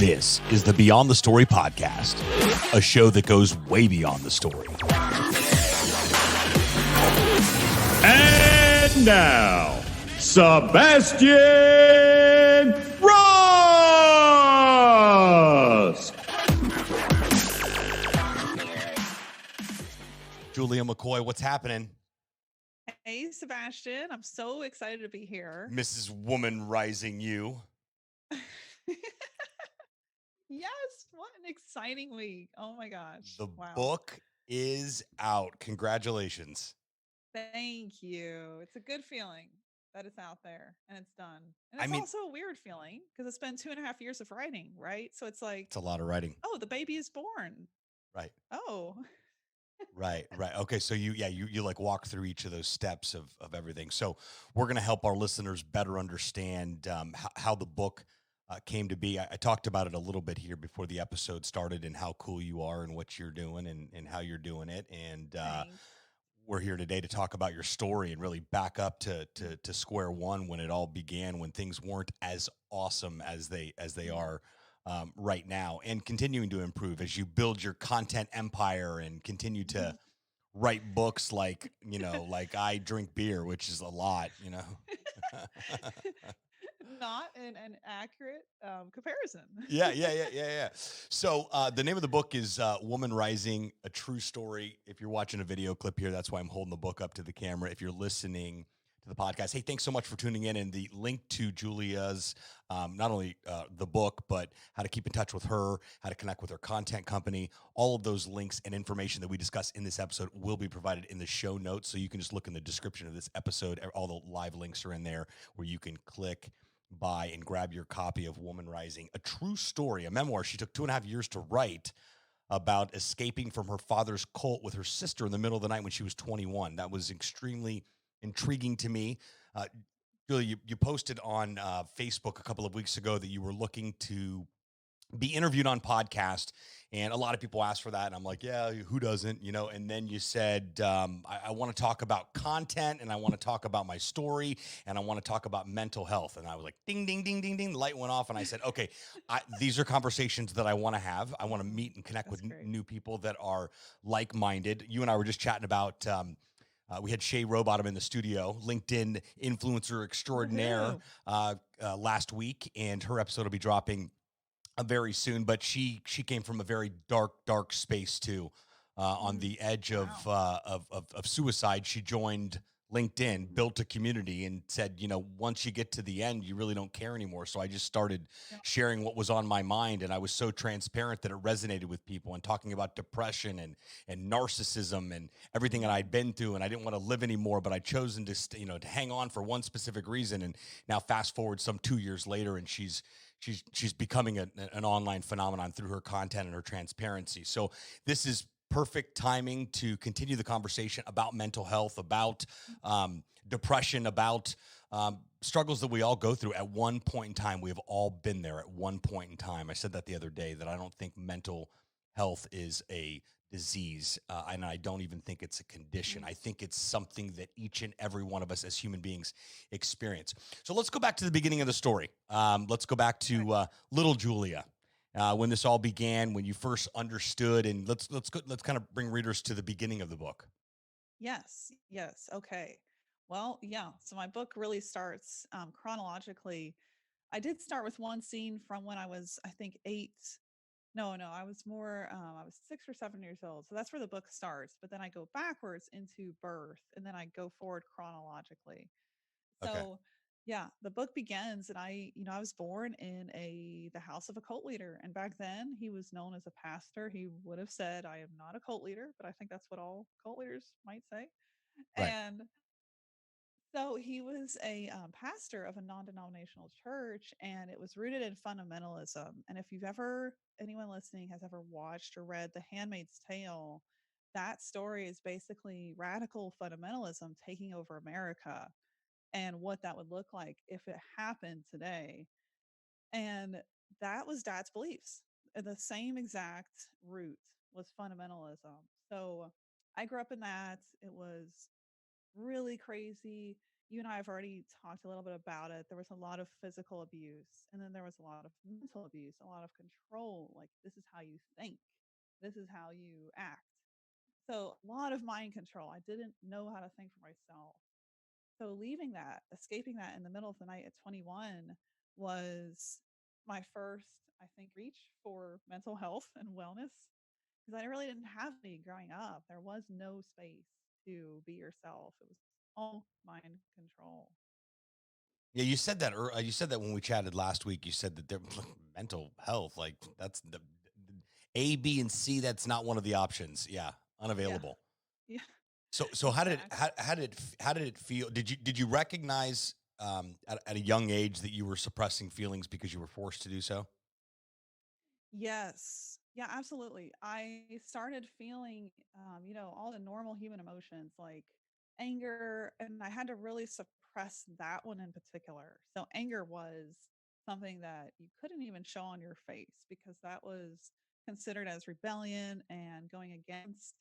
This is the Beyond the Story podcast, a show that goes way beyond the story. And now, Sebastian Ross! Julia McCoy, what's happening? Hey, Sebastian. I'm so excited to be here. Mrs. Woman Rising You. Yes, what an exciting week. Oh my gosh. The Wow. book is out. Congratulations. Thank you. It's a good feeling that it's out there and it's done. And I it's mean- also a weird feeling because it's been 2.5 years of writing, right? So it's like, It's a lot of writing. oh, the baby is born. Right. Oh, Right. Okay. So you like walk through each of those steps of everything. So we're going to help our listeners better understand how the book came to be. I talked about it a little bit here before the episode started and how cool you are and what you're doing and how you're doing it. And thanks. we're here today to talk about your story and really back up to square one when it all began, when things weren't as awesome as they are right now, and continuing to improve as you build your content empire and continue to write books like I drink beer, which is a lot, Not an accurate comparison. Yeah. So the name of the book is Woman Rising, a true story. If you're watching a video clip here, that's why I'm holding the book up to the camera. If you're listening to the podcast, hey, thanks so much for tuning in. And the link to Julia's, not only the book, but how to keep in touch with her, how to connect with her content company, all of those links and information that we discuss in this episode will be provided in the show notes. So you can just look in the description of this episode. All the live links are in there where you can click, buy, and grab your copy of Woman Rising, a true story, a memoir she took 2.5 years to write about escaping from her father's cult with her sister in the middle of the night when she was 21. That was extremely intriguing to me. Julia, you posted on Facebook a couple of weeks ago that you were looking to be interviewed on podcast, and a lot of people asked for that, and I'm like, yeah, who doesn't, and then you said, I want to talk about content, and I want to talk about my story, and I want to talk about mental health. And I was like, ding, ding, ding, ding, ding, the light went off, and I said, okay, these are conversations that I want to have. I want to meet and connect with new people that are like-minded. You and I were just chatting about we had Shay Rowbottom in the studio, LinkedIn influencer extraordinaire, last week, and her episode will be dropping very soon. But she came from a very dark space too, on the edge of suicide. She joined LinkedIn, built a community, and said, once you get to the end, you really don't care anymore. So I just started sharing what was on my mind, and I was so transparent that it resonated with people, and talking about depression and narcissism and everything that I'd been through, and I didn't want to live anymore, but I'd chosen to to hang on for one specific reason. And now fast forward some 2 years later, and she's becoming an online phenomenon through her content and her transparency. So this is perfect timing to continue the conversation about mental health, about depression, about struggles that we all go through at one point in time. We have all been there at one point in time. I said that the other day, that I don't think mental health is a disease, and I don't even think it's a condition. I think it's something that each and every one of us as human beings experience. So let's go back to the beginning of the story. Let's go back to little Julia. When this all began, when you first understood, and let's kind of bring readers to the beginning of the book. Yes. Okay. Well, yeah. So my book really starts chronologically. I did start with one scene from when I was, I think, 8. No, I was more, I was 6 or 7 years old. So that's where the book starts. But then I go backwards into birth, and then I go forward chronologically. So, Okay. yeah, the book begins, and I was born in the house of a cult leader. And back then he was known as a pastor. He would have said, I am not a cult leader, but I think that's what all cult leaders might say. Right. And so he was a pastor of a non-denominational church, and it was rooted in fundamentalism. And if anyone listening has ever watched or read The Handmaid's Tale, that story is basically radical fundamentalism taking over America and what that would look like if it happened today. And that was Dad's beliefs. The same exact root was fundamentalism. So I grew up in that. It was really crazy. You and I have already talked a little bit about it. There was a lot of physical abuse, and then there was a lot of mental abuse, a lot of control. Like, this is how you think, this is how you act. So, a lot of mind control. I didn't know how to think for myself. So, leaving that, escaping that in the middle of the night at 21 was my first, I think, reach for mental health and wellness because I really didn't have any growing up. There was no space to be yourself. It was all mind control. Yeah, you said that. You said that when we chatted last week. You said that their mental health, like that's the A, B, and C. That's not one of the options. Yeah, Yeah. unavailable. Yeah. So Exactly. how did it feel? Did you recognize at a young age that you were suppressing feelings because you were forced to do so? Yes. Yeah, absolutely. I started feeling, all the normal human emotions like anger, and I had to really suppress that one in particular. So, anger was something that you couldn't even show on your face because that was considered as rebellion and going against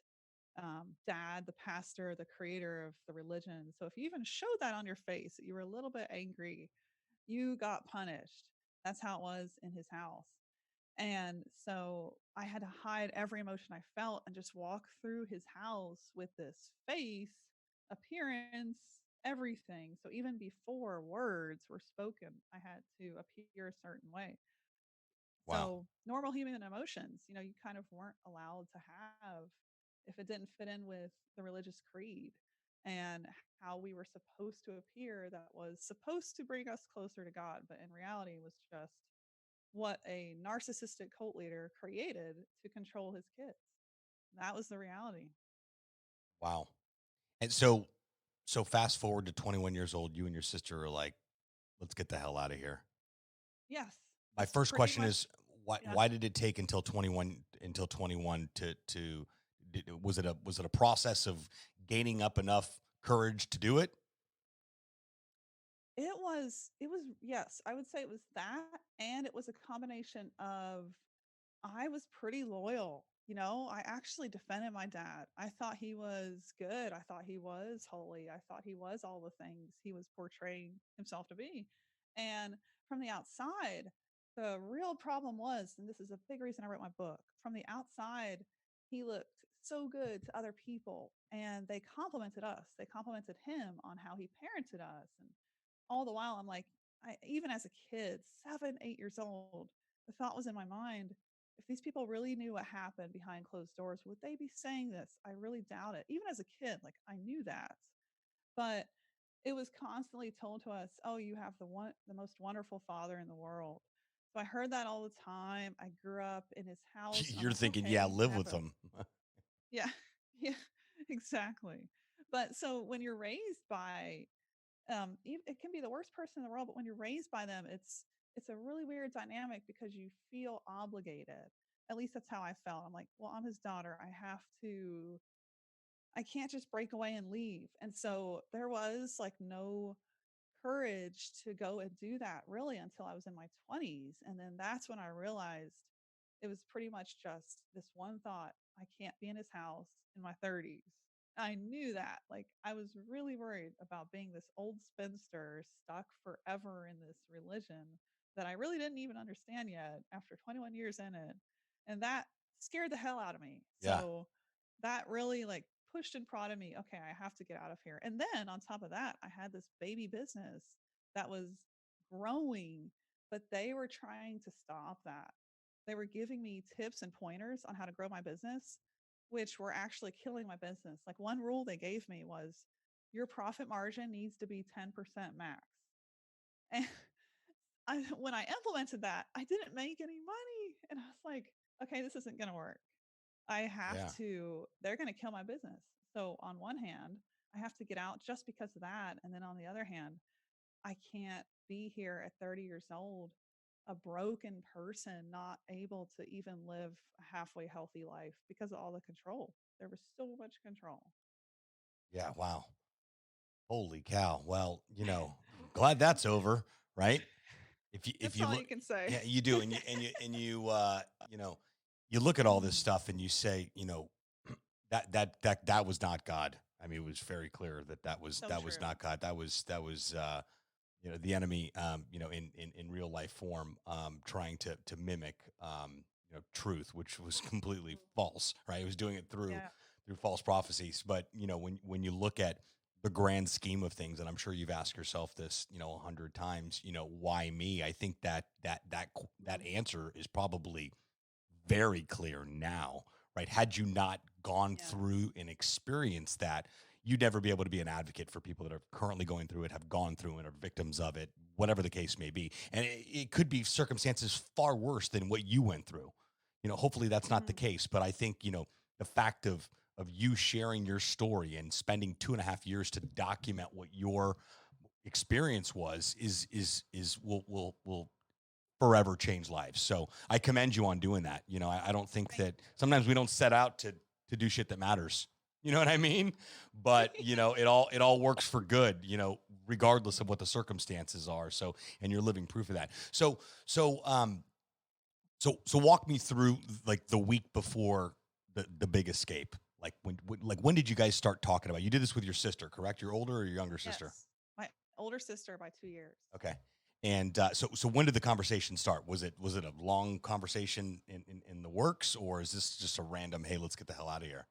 dad, the pastor, the creator of the religion. So, if you even showed that on your face that you were a little bit angry, you got punished. That's how it was in his house. And so I had to hide every emotion I felt and just walk through his house with this face, appearance, everything. So even before words were spoken, I had to appear a certain way. Wow, So normal human emotions, you kind of weren't allowed to have if it didn't fit in with the religious creed and how we were supposed to appear that was supposed to bring us closer to God, but in reality was just what a narcissistic cult leader created to control his kids. That was the reality. wow. And so fast forward to 21 years old, you and your sister are like, let's get the hell out of here. Yes, My that's first pretty question much. is why Yeah. why did it take until 21 was it a process of gaining up enough courage to do it? It was yes, I would say it was that, and it was a combination of I was pretty loyal. I actually defended my dad. I thought he was good. I thought he was holy. I thought he was all the things he was portraying himself to be. And from the outside, the real problem was, and this is a big reason I wrote my book, from the outside, he looked so good to other people and they complimented us. They complimented him on how he parented us. And all the while, I'm like, even as a kid, 7, 8 years old, the thought was in my mind, if these people really knew what happened behind closed doors, would they be saying this? I really doubt it. Even as a kid, like I knew that. But it was constantly told to us, "Oh, you have the most wonderful father in the world." So I heard that all the time. I grew up in his house. I'm You're like, thinking, yeah, "Okay, live with whatever." them. Yeah. Yeah, exactly. But so when you're raised by it can be the worst person in the world, but when you're raised by them, it's a really weird dynamic because you feel obligated. At least that's how I felt. I'm like, well, I'm his daughter. I can't just break away and leave. And so there was like no courage to go and do that really until I was in my 20s. And then that's when I realized it was pretty much just this one thought: I can't be in his house in my 30s. I knew that. Like, I was really worried about being this old spinster stuck forever in this religion that I really didn't even understand yet after 21 years in it. And that scared the hell out of me. Yeah. So that really like pushed and prodded me, okay, I have to get out of here. And then on top of that, I had this baby business that was growing, but they were trying to stop that. They were giving me tips and pointers on how to grow my business, which were actually killing my business. Like one rule they gave me was your profit margin needs to be 10% max. And when I implemented that, I didn't make any money. And I was like, okay, this isn't going to work. Yeah. They're going to kill my business. So, on one hand, I have to get out just because of that. And then on the other hand, I can't be here at 30 years old, a broken person, not able to even live a halfway healthy life because of all the control. There was so much control. Yeah. Wow. Holy cow. Well, glad that's over, right? If That's you all look, you can say. yeah, you do, and you know, you look at all this Mm, stuff and you say, that was not God. I mean, it was very clear that So that was true. not God. That was the enemy, in real life form, trying to mimic, truth, which was completely false. Right? It was doing it Yeah. through false prophecies. But when you look at the grand scheme of things, and I'm sure you've asked yourself this, 100 times, why me? I think that Mhm. answer is probably very clear now, right? Had you not gone Yeah. through and experienced that, you'd never be able to be an advocate for people that are currently going through it, have gone through it, are victims of it, whatever the case may be. And it could be circumstances far worse than what you went through. Hopefully that's not the Mhm. case. But I think, the fact of you sharing your story and spending 2.5 years to document what your experience was is will forever change lives. So I commend you on doing that. I don't think Thank that sometimes we don't set out to do shit that matters. You know what I mean? But it all works for good, regardless of what the circumstances are. So, and you're living proof of that. So walk me through like the week before the big escape. Like when did you guys start talking about it? You did this with your sister, correct? Your older or your younger sister? Yes. My older sister by 2 years. Okay. And so when did the conversation start? Was it a long conversation in the works, or is this just a random, hey, let's get the hell out of here?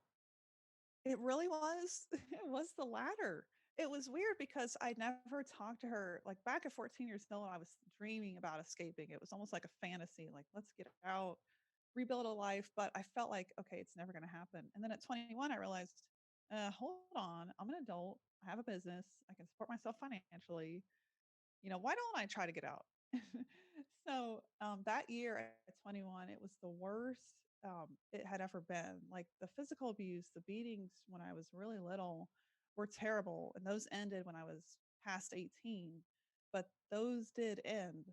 It really was. It was the latter. It was weird because I never talked to her like back at 14 years old. I was dreaming about escaping. It was almost like a fantasy, like let's get out, rebuild a life. But I felt like, okay, it's never going to happen. And then at 21, I realized, hold on, I'm an adult. I have a business. I can support myself financially. Why don't I try to get out? So that year at 21, it was the worst it had ever been. Like the physical abuse, the beatings when I was really little were terrible. And those ended when I was past 18. But those did end.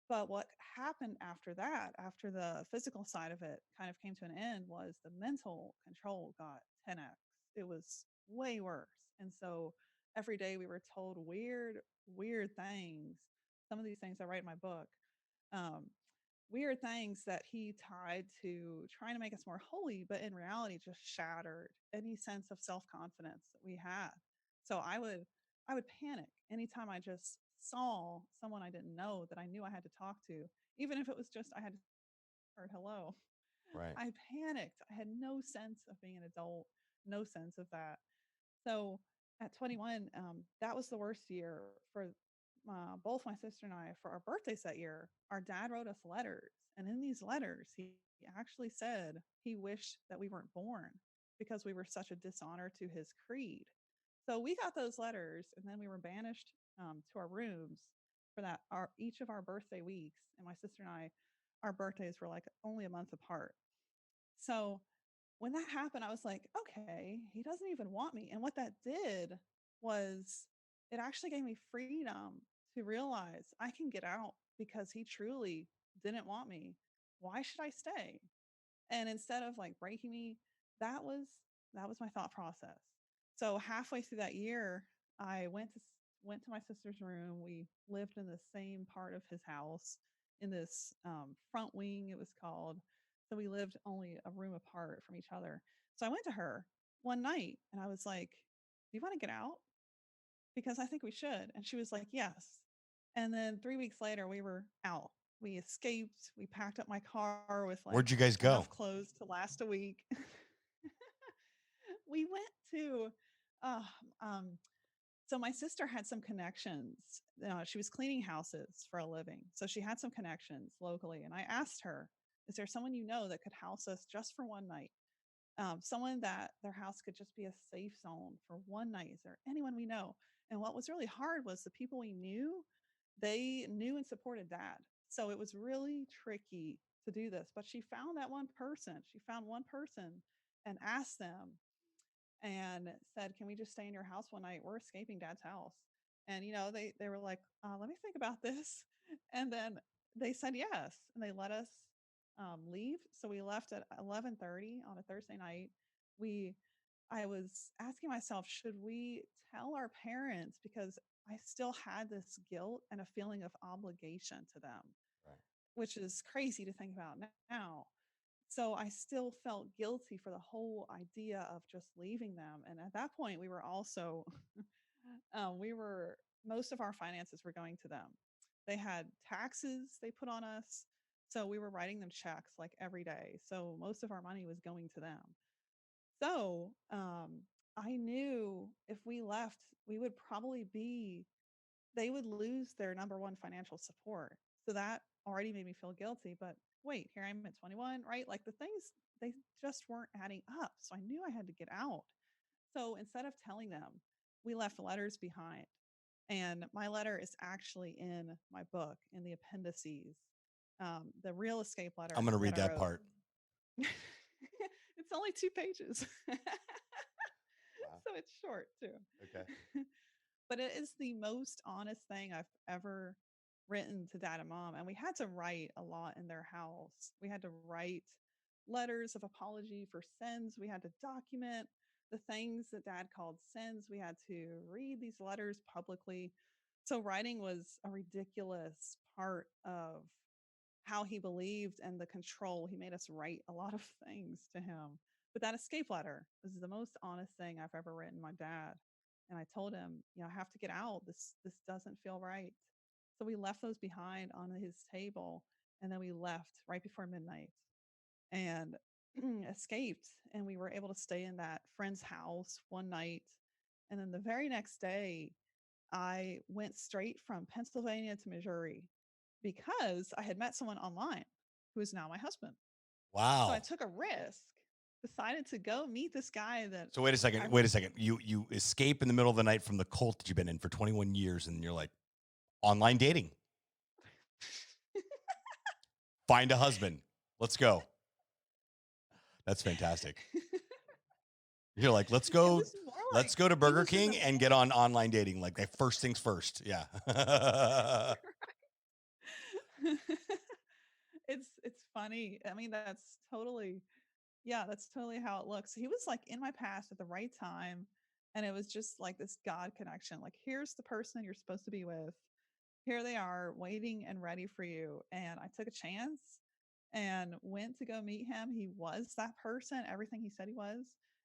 But what happened after that, after the physical side of it kind of came to an end, was the mental control got 10x. It was way worse. And so every day we were told weird, weird things. Some of these things I write in my book. Um, Weird things that he tied to trying to make us more holy, but in reality just shattered any sense of self-confidence that we had. So I would panic anytime I just saw someone I didn't know that I knew I had to talk to, even if it was just I had to or hello. Right. I panicked. I had no sense of being an adult, no sense of that. So at 21, that was the worst year for both my sister and I for our birthdays that year. Our dad wrote us letters. And in these letters, he actually said he wished that we weren't born because we were such a dishonor to his creed. So we got those letters and then we were banished to our rooms for that our each of our birthday weeks. And my sister and I, our birthdays were like only a month apart. So when that happened, I was like, okay, he doesn't even want me. And what that did was it actually gave me freedom to realize I can get out because he truly didn't want me. Why should I stay? And instead of like breaking me, that was that was my thought process. So halfway through that year, I went to my sister's room. We lived in the same part of his house in this front wing, it was called. So we lived only a room apart from each other. So I went to her one night and I was like, "Do you want to get out? Because I think we should." And she was like, "Yes." And then 3 weeks later, we were out. We escaped. We packed up my car with like Where'd you guys go? enough clothes to last a week. We went to, uh, um, so my sister had some connections. She was cleaning houses for a living. So she had some connections locally. And I asked her, is there someone you know that could house us just for one night? Someone that their house could just be a safe zone for one night. Is there anyone we know? And what was really hard was the people we knew, they knew and supported dad. So it was really tricky to do this. But she found that one person. She found one person and asked them and said, "Can we just stay in your house one night? We're escaping dad's house." And they were like, "Let me think about this." And then they said yes, and they let us leave. So we left at 11:30 on a Thursday night. We I was asking myself, should we tell our parents because I still had this guilt and a feeling of obligation to them, Right. which is crazy to think about now. So I still felt guilty for the whole idea of just leaving them. And at that point, we were also, we were, most of our finances were going to them. They had taxes they put on us. So we were writing them checks like every day. So most of our money was going to them. So I knew if we left, we would probably be, they would lose their number one financial support. So that already made me feel guilty. But wait, here I'm at 21, right? Like the things, they just weren't adding up. So I knew I had to get out. So instead of telling them, we left letters behind. And my letter is actually in my book in the appendices. The real escape I'm letter going to read that I that wrote. part. It's only 2 pages. Wow. So it's short too. Okay. But it is the most honest thing I've ever written to dad and mom. And we had to write a lot in their house. We had to write letters of apology for sins. We had to document the things that dad called sins. We had to read these letters publicly. So writing was a ridiculous part of how he believed and the control. He made us write a lot of things to him. But that escape letter was the most honest thing I've ever written my dad. And I told him, I have to get out. This doesn't feel right. So we left those behind on his table, and then we left right before midnight and escaped. And we were able to stay in that friend's house one night. And then the very next day, I went straight from Pennsylvania to Missouri because I had met someone online who is now my husband. So I Wow. took a risk, decided to go meet this guy that So wait a second. I Wait a second. You escape in the middle of the night from the cult that you've been in for 21 years, and you're like, online dating. Find a husband. Let's go. That's fantastic. You're like, let's It go. was more Let's like go to he Burger was in King and get on online dating. Like first things first. Yeah. It's funny. I mean, that's totally how it looks. He was like in my past at the right time, and it was just like this God connection. Like, here's the person you're supposed to be with. Here they are waiting and ready for you. And I took a chance and went to go meet him. He was that person, everything he said he was.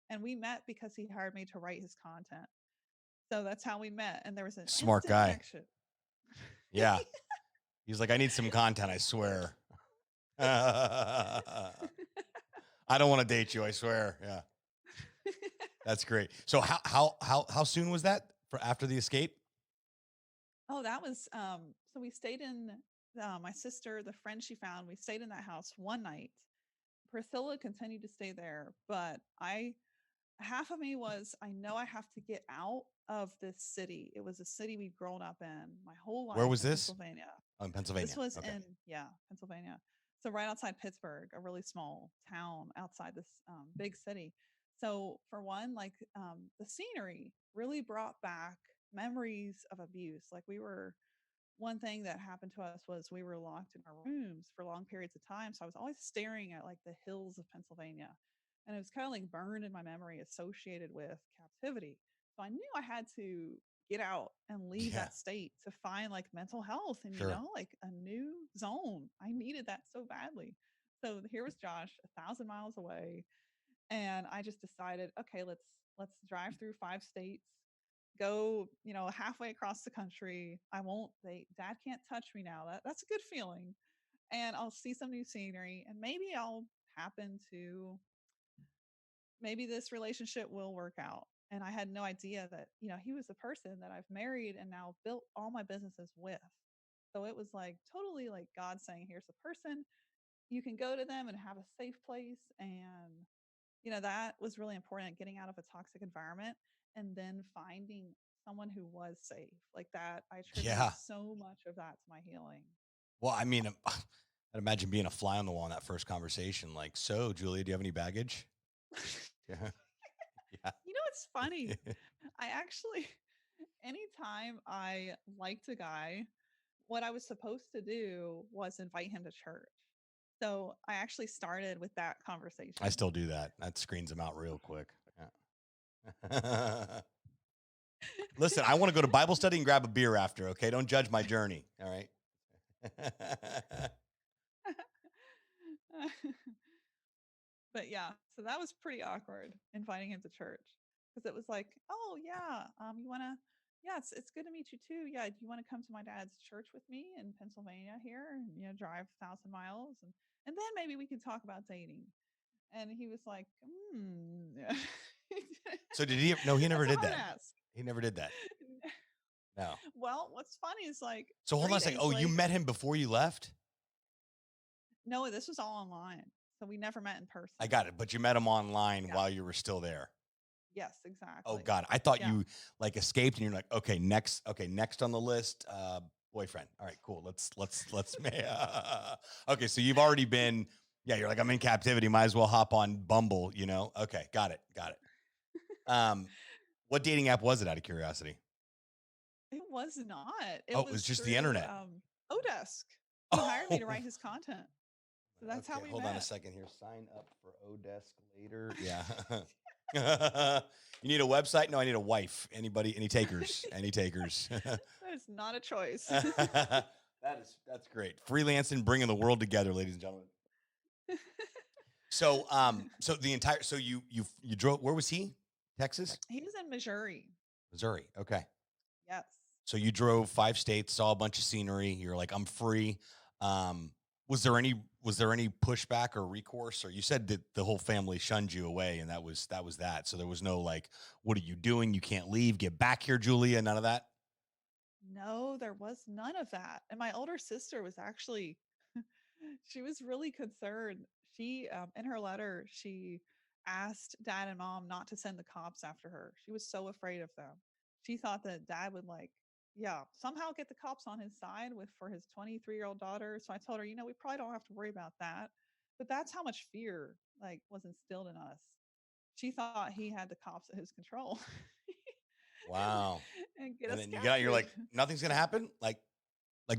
And we met because he hired me to write his content. So that's how we met. And there was an Smart instant guy. connection. Yeah. He's like, I need some content, I swear. I don't want to date you, I swear. Yeah. That's great. So how soon was that for after the escape? Oh, that was so we stayed in my sister, the friend she found, we stayed in that house one night. Priscilla continued to stay there, but I half of me was I know I have to get out of this city. It was a city we'd grown up in my whole Where life was in this? Pennsylvania. Oh, in This Pennsylvania. was Okay. in Pennsylvania. So right outside Pittsburgh, a really small town outside this big city. So for one, like the scenery really brought back memories of abuse. Like we were one thing that happened to us was we were locked in our rooms for long periods of time. So I was always staring at like the hills of Pennsylvania. And it was kind of like burned in my memory associated with captivity. So I knew I had to get out and leave Yeah. that state to find like mental health and, Sure. like a new zone. I needed that so badly. So here was Josh 1,000 miles away. And I just decided, okay, let's drive through 5 states, go, halfway across the country. I won't they dad can't touch me now. That's a good feeling. And I'll see some new scenery and maybe I'll happen to maybe this relationship will work out. And I had no idea that, he was the person that I've married and now built all my businesses with. So it was like totally like God saying, here's the person. You can go to them and have a safe place. And that was really important, getting out of a toxic environment and then finding someone who was safe. Like that, I attribute Yeah. so much of that to my healing. Well, I mean, I'd imagine being a fly on the wall in that first conversation. Like, so Julia, do you have any baggage? Yeah. Yeah. It's funny. I actually, anytime I liked a guy, what I was supposed to do was invite him to church. So I actually started with that conversation. I still do that. That screens them out real quick. Yeah. Listen, I want to go to Bible study and grab a beer after. Okay. Don't judge my journey. All right. But yeah, so that was pretty awkward inviting him to church because it was like, oh yeah, you want to? Yeah, it's good to meet you too. Yeah, do you want to come to my dad's church with me in Pennsylvania here, and drive 1,000 miles, and then maybe we can talk about dating. And he was like, yeah. So did he? No, he never That's a did hard that. ask. He never did that. No. Well, what's funny is like So hold on three a second. days Oh, you later. met him before you left? No, this was all online, so we never met in person. I got it. But you met him online Yeah. while you were still there. Yes, Oh exactly. God. I thought Yeah. you like escaped and you're like, okay, next on the list, boyfriend. All right, cool. Okay, so you've already been, yeah, you're like, I'm in captivity, might as well hop on Bumble, Okay, got it. What dating app was it, out of curiosity? It was not. It Oh, it was was just the through internet. Odesk. He hired me to write his content. So that's how we hold met. on a second here. Sign up for Odesk later. Yeah. You need a website? No, I need a wife. Anybody? Any takers? Any takers? That is not a choice. That's great. Freelancing, bringing the world together, ladies and gentlemen. So, so you drove. Where was he? Texas? He was in Missouri. Missouri. Okay. Yes. So you drove 5 states, saw a bunch of scenery. You're like, I'm free. Was there any pushback or recourse? Or you said that the whole family shunned you away, and that was that. So there was no like, what are you doing? You can't leave. Get back here, Julia. None of that. No, there was none of that. And my older sister was actually, she was really concerned. She, in her letter, she asked dad and mom not to send the cops after her. She was so afraid of them. She thought that dad would like, yeah, somehow get the cops on his side for his 23-year-old daughter. So I told her, we probably don't have to worry about that. But that's how much fear like was instilled in us. She thought he had the cops at his control. Wow. And get And us then you get out, you're captive. like, nothing's gonna happen. Like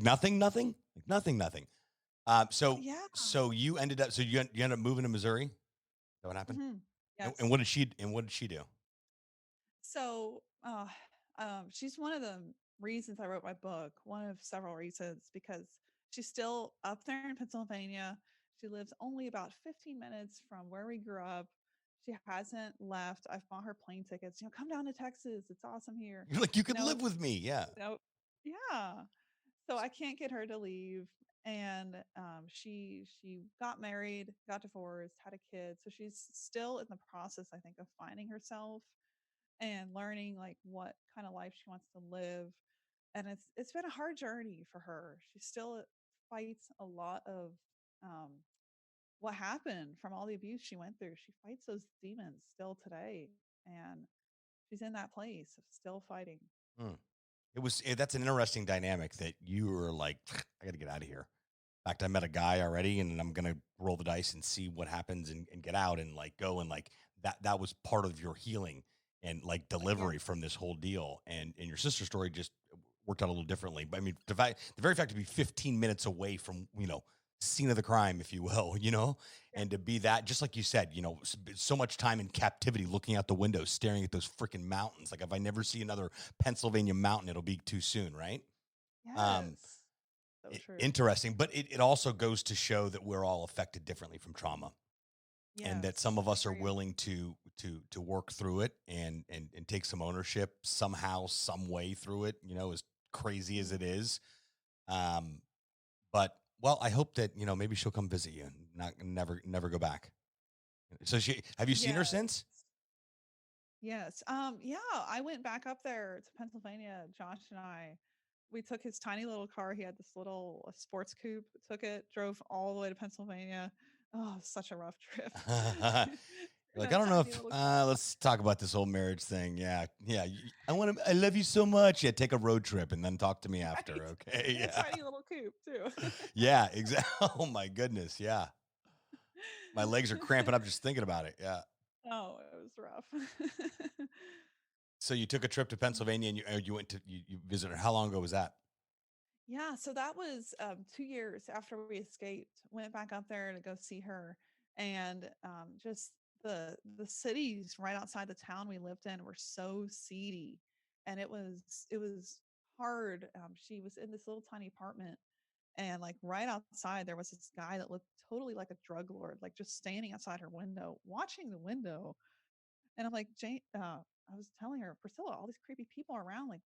nothing, like nothing. Yeah. So you ended up, you ended up moving to Missouri. Is that what happened? Mhm. Yes. And what did she do? So, she's one of the reasons I wrote my book, one of several reasons, because she's still up there in Pennsylvania. She lives only about 15 minutes from where we grew up. She hasn't left. I've bought her plane tickets. Come down to Texas. It's awesome here. You're like, you could live with me. Yeah. Yeah. So I can't get her to leave. And she got married, got divorced, had a kid. So she's still in the process, I think, of finding herself and learning like what kind of life she wants to live. And it's been a hard journey for her. She still fights a lot of um, what happened from all the abuse she went through. She fights those demons still today, and she's in that place of still fighting. Hmm. That's an interesting dynamic that you were like, I got to get out of here. In fact, I met a guy already, and I'm gonna roll the dice and see what happens, and get out and like go, and like that was part of your healing and like delivery from this whole deal. And your sister's story just worked out a little differently. But I mean, the very fact to be 15 minutes away from scene of the crime, if you will, and to be that, just like you said, so much time in captivity, looking out the window, staring at those freaking mountains. Like if I never see another Pennsylvania mountain, it'll be too soon, right? Yes. So true. Interesting, but it also goes to show that we're all affected differently from trauma, and that some of us are willing to work through it and take some ownership somehow, some way through it. As crazy as it is, but well, I hope that maybe she'll come visit you and never go back. So have you seen her since? Yes. Yeah, I went back up there to Pennsylvania. Josh and I, we took his tiny little car. He had this little sports coupe, took it, drove all the way to Pennsylvania. Oh, such a rough trip. Like, I don't know if let's talk about this whole marriage thing. Yeah. I love you so much. Yeah, take a road trip and then talk to me after. Okay. Yeah. Tiny little coupe too. Yeah, exactly. Oh my goodness. Yeah. My legs are cramping up just thinking about it. Yeah. Oh, it was rough. So you took a trip to Pennsylvania and you went to you visited. How long ago was that? Yeah, so that was 2 years after we escaped. Went back up there to go see her, and just the cities right outside the town we lived in were so seedy, and it was hard. She was in this little tiny apartment, And like right outside, there was this guy that looked totally like a drug lord, like just standing outside her window, watching the window. And I'm like, Jane, I was telling her, Priscilla, all these creepy people are around. Like,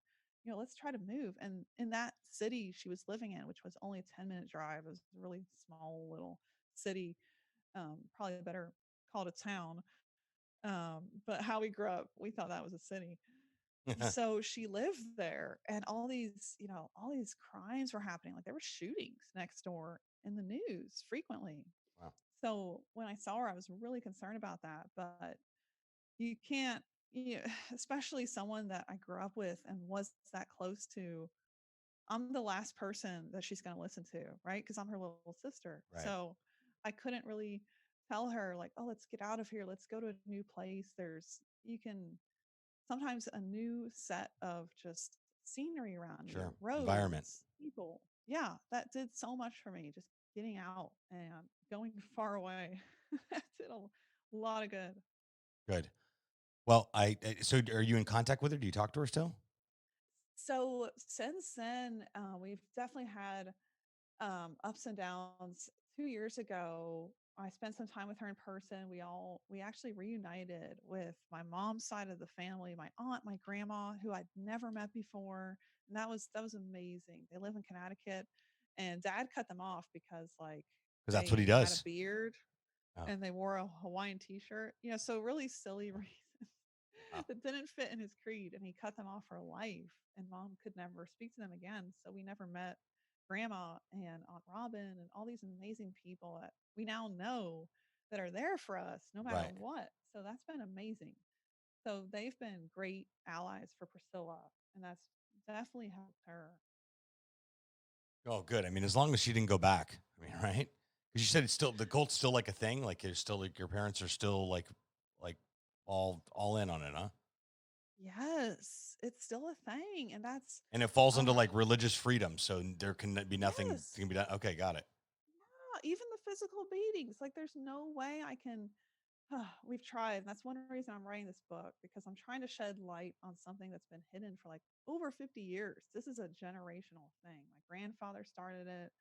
let's try to move. And in that city she was living in, which was only a 10-minute drive, it was a really small little city. Probably better called a town. But how we grew up, we thought that was a city. So she lived there, and all these crimes were happening. Like there were shootings next door in the news frequently. Wow. So when I saw her, I was really concerned about that. But you can't, especially someone that I grew up with and was that close to. I'm the last person that she's going to listen to, right? Because I'm her little sister. Right. So I couldn't really tell her like, oh, let's get out of here. Let's go to a new place. You can sometimes a new set of just scenery around you, Sure. Environment. roads, people. Yeah, that did so much for me. Just getting out and going far away. That did a lot of good. Good. Well, so are you in contact with her? Do you talk to her still? So since then, we've definitely had ups and downs. 2 years ago, I spent some time with her in person. We actually reunited with my mom's side of the family, my aunt, my grandma, who I'd never met before, and that was amazing. They live in Connecticut, and Dad cut them off because like Because that's what he they had a does. beard Oh, and they wore a Hawaiian t-shirt. So really silly reasons wow. that didn't fit in his creed, and he cut them off for life. And Mom could never speak to them again, so we never met Grandma and Aunt Robin and all these amazing people that we now know that are there for us no matter Right. what. So that's been amazing. So they've been great allies for Priscilla, and that's definitely helped her. Oh, good. I mean, as long as she didn't go back. I mean, right? Because you said it's still the cult's still like a thing. Like there's still like your parents are still like all in on it, huh? Yes, it's still a thing, and that's And it falls into uh like religious freedom, so there can be nothing yes. can be done. Okay, got it. Even the physical beatings, like there's no way I can. We've tried. And that's one reason I'm writing this book, because I'm trying to shed light on something that's been hidden for like over 50 years. This is a generational thing. My grandfather started it.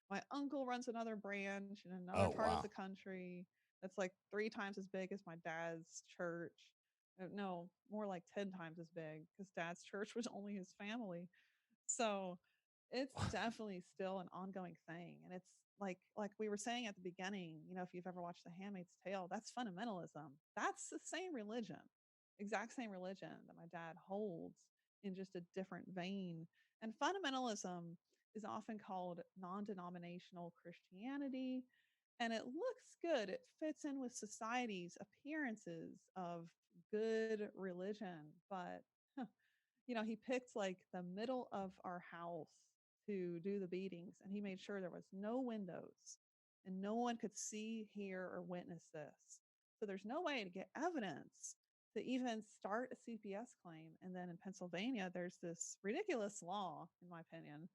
My uncle runs another branch in another Oh, part of wow. the country that's like 3 times as big as my dad's church. No, more like 10 times as big, because dad's church was only his family. So it's definitely still an ongoing thing. And it's like we were saying at the beginning, if you've ever watched The Handmaid's Tale, that's fundamentalism. That's the same religion, exact same religion that my dad holds, in just a different vein. And fundamentalism is often called non-denominational Christianity, and it looks good. It fits in with society's appearances of good religion, but he picked like the middle of our house to do the beatings, and he made sure there was no windows and no one could see, hear, or witness this. So there's no way to get evidence to even start a CPS claim. And then in Pennsylvania, there's this ridiculous law, in my opinion,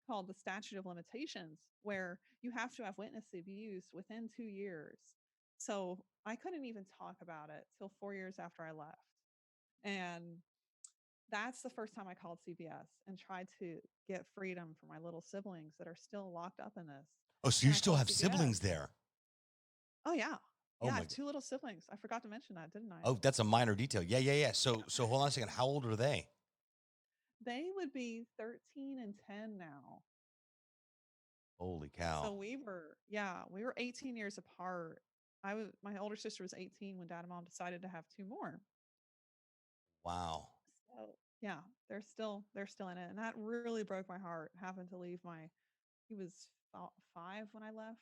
called the statute of limitations, where you have to have witnessed the abuse within 2 years. So I couldn't even talk about it till 4 years after I left. And that's the first time I called CPS and tried to get freedom for my little siblings that are still locked up in this. Oh, so And you I still called have CPS. siblings there? Oh yeah. Oh Yeah, I my have god. two little siblings. I forgot to mention that, didn't I? Oh, that's a minor detail. Yeah, yeah, yeah. Yeah. So hold on a second. How old are they? They would be 13 and 10 now. Holy So cow. we were 18 years apart. My older sister was 18 when dad and mom decided to have two more. Wow. So yeah, they're still in it. And that really broke my heart, having to leave he was 5 when I left.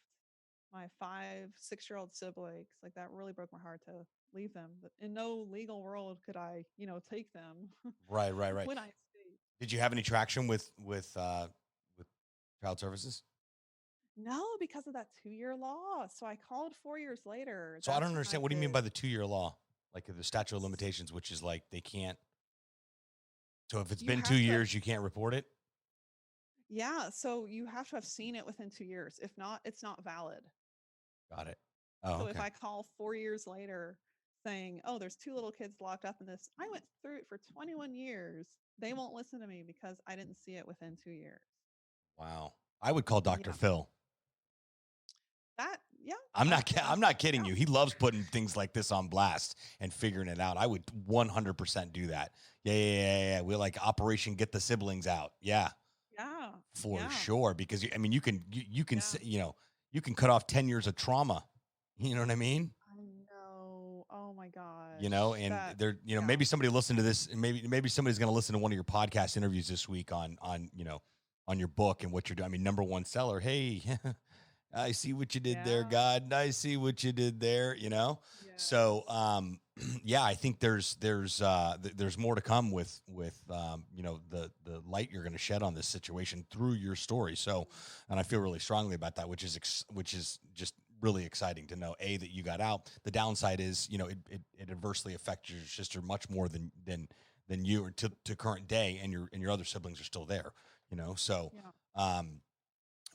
My 5, 6-year-old siblings, like that really broke my heart to leave them. But in no legal world could I, take them Right, right, right. when I escaped. Did you have any traction with child services? No, because of that 2-year law. So I called 4 years later. So I don't That's when I understand. What do you mean could. by the 2-year law? Like the statute of limitations, which is like they can't. So if it's You been two have to. years, you can't report it. Yeah. So you have to have seen it within 2 years. If not, it's not valid. Got it. Oh, So if okay. I call 4 years later saying, oh, there's two little kids locked up in this, I went through it for 21 years. They won't listen to me because I didn't see it within 2 years. Wow. I would call Dr. Yeah. Phil. That, yeah. I'm not kidding Yeah. you. He loves putting things like this on blast and figuring it out. I would 100% do that. Yeah. We're like Operation Get the Siblings Out. Yeah, Yeah. for Yeah. sure. Because I mean, you can Yeah. you can cut off 10 years of trauma. You know what I mean? I know. Oh my And That, there, yeah. maybe somebody listened to this, and maybe somebody's going to listen to one of your podcast interviews this week on your book and what you're doing. I mean, number one seller. Hey, I see what you did there, Yeah. God. I see what you did there. So, Yes. yeah, I think there's more to come with the light you're going to shed on this situation through your story. So, and I feel really strongly about that, which is just really exciting to know that you got out. The downside is, it adversely affects your sister much more than you, or to current day, and your other siblings are still there. So, Yeah. um,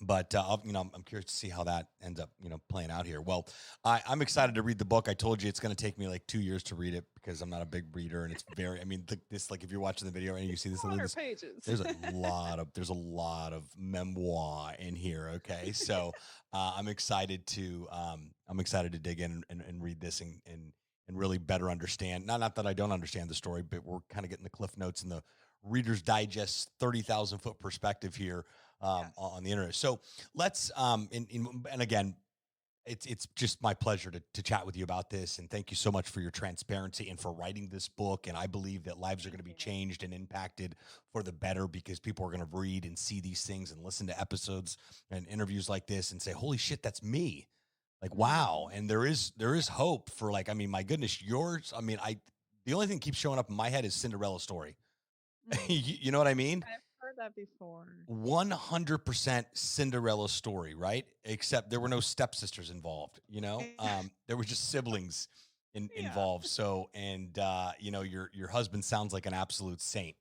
but I'm curious to see how that ends up, playing out here. Well, I'm Yeah. excited to read the book. I told you it's going to take me like 2 years to read it because I'm not a big reader, and it's very. I mean, this, like, if you're watching the video and you see this, 400 pages. there's a lot of memoir in here. Okay, so I'm excited to dig in and read this and really better understand. Not that I don't understand the story, but we're kind of getting the cliff notes and the Reader's Digest 30,000-foot perspective here Yes. on the internet. So let's and again, it's just my pleasure to chat with you about this, and thank you so much for your transparency and for writing this book. And I believe that lives are going Thank to be you. changed and impacted for the better because people are going to read and see these things and listen to episodes and interviews like this and say, "Holy shit, that's me!" Like, wow. Mhm. And there is hope for, like, I mean, my goodness, yours. I mean, the only thing that keeps showing up in my head is Cinderella story. You know what I mean? I've heard that before. 100% Cinderella story, right? Except there were no stepsisters involved, there were just siblings Yeah. involved. So, and your husband sounds like an absolute saint.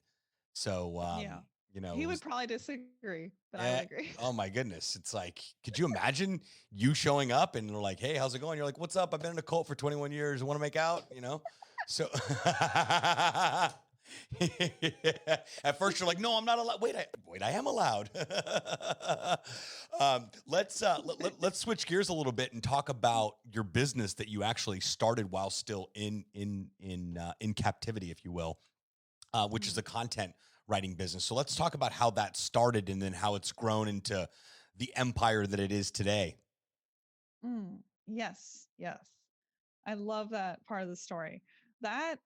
So, Yeah. it He would was, probably disagree, but I would eh, agree. oh my goodness. It's like, could you imagine you showing up and they're like, "Hey, how's it going?" You're like, "What's up? I've been in a cult for 21 years. Want to make out?" So at first you're like, "No, I'm not allowed." Wait, I am allowed. Let's switch gears a little bit and talk about your business that you actually started while still in captivity, if you will, which is Mm. a content writing business. So let's talk about how that started and then how it's grown into the empire that it is today. Mm. Yes. Yes. I love that part of the story. That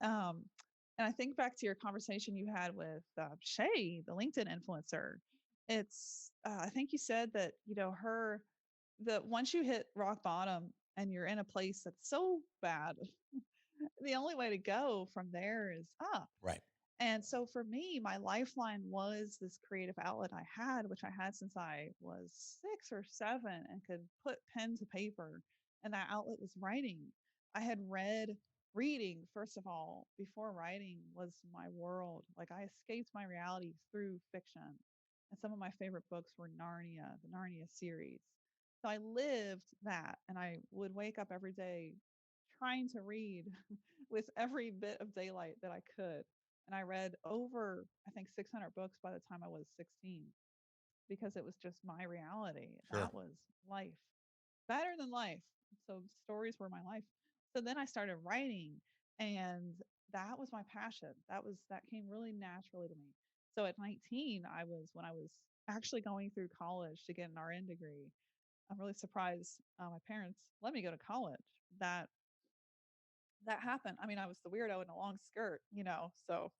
and I think back to your conversation you had with Shay, the LinkedIn influencer. It's I think you said that her that once you hit rock bottom and you're in a place that's so bad, the only way to go from there is up. Right. And so for me, my lifeline was this creative outlet I had, which I had since I was 6 or 7 and could put pen to paper. And that outlet was writing. I had reading, first of all, before writing was my world. Like I escaped my reality through fiction. And some of my favorite books were the Narnia series. So I lived that and I would wake up every day trying to read with every bit of daylight that I could. And I read over, I think, 600 books by the time I was 16 because it was just my reality. Sure. That was life, better than life. So stories were my life. So then I started writing, and that was my passion. That came really naturally to me. So at 19, when I was actually going through college to get an RN degree. I'm really surprised my parents let me go to college. That that happened. I mean, I was the weirdo in a long skirt, so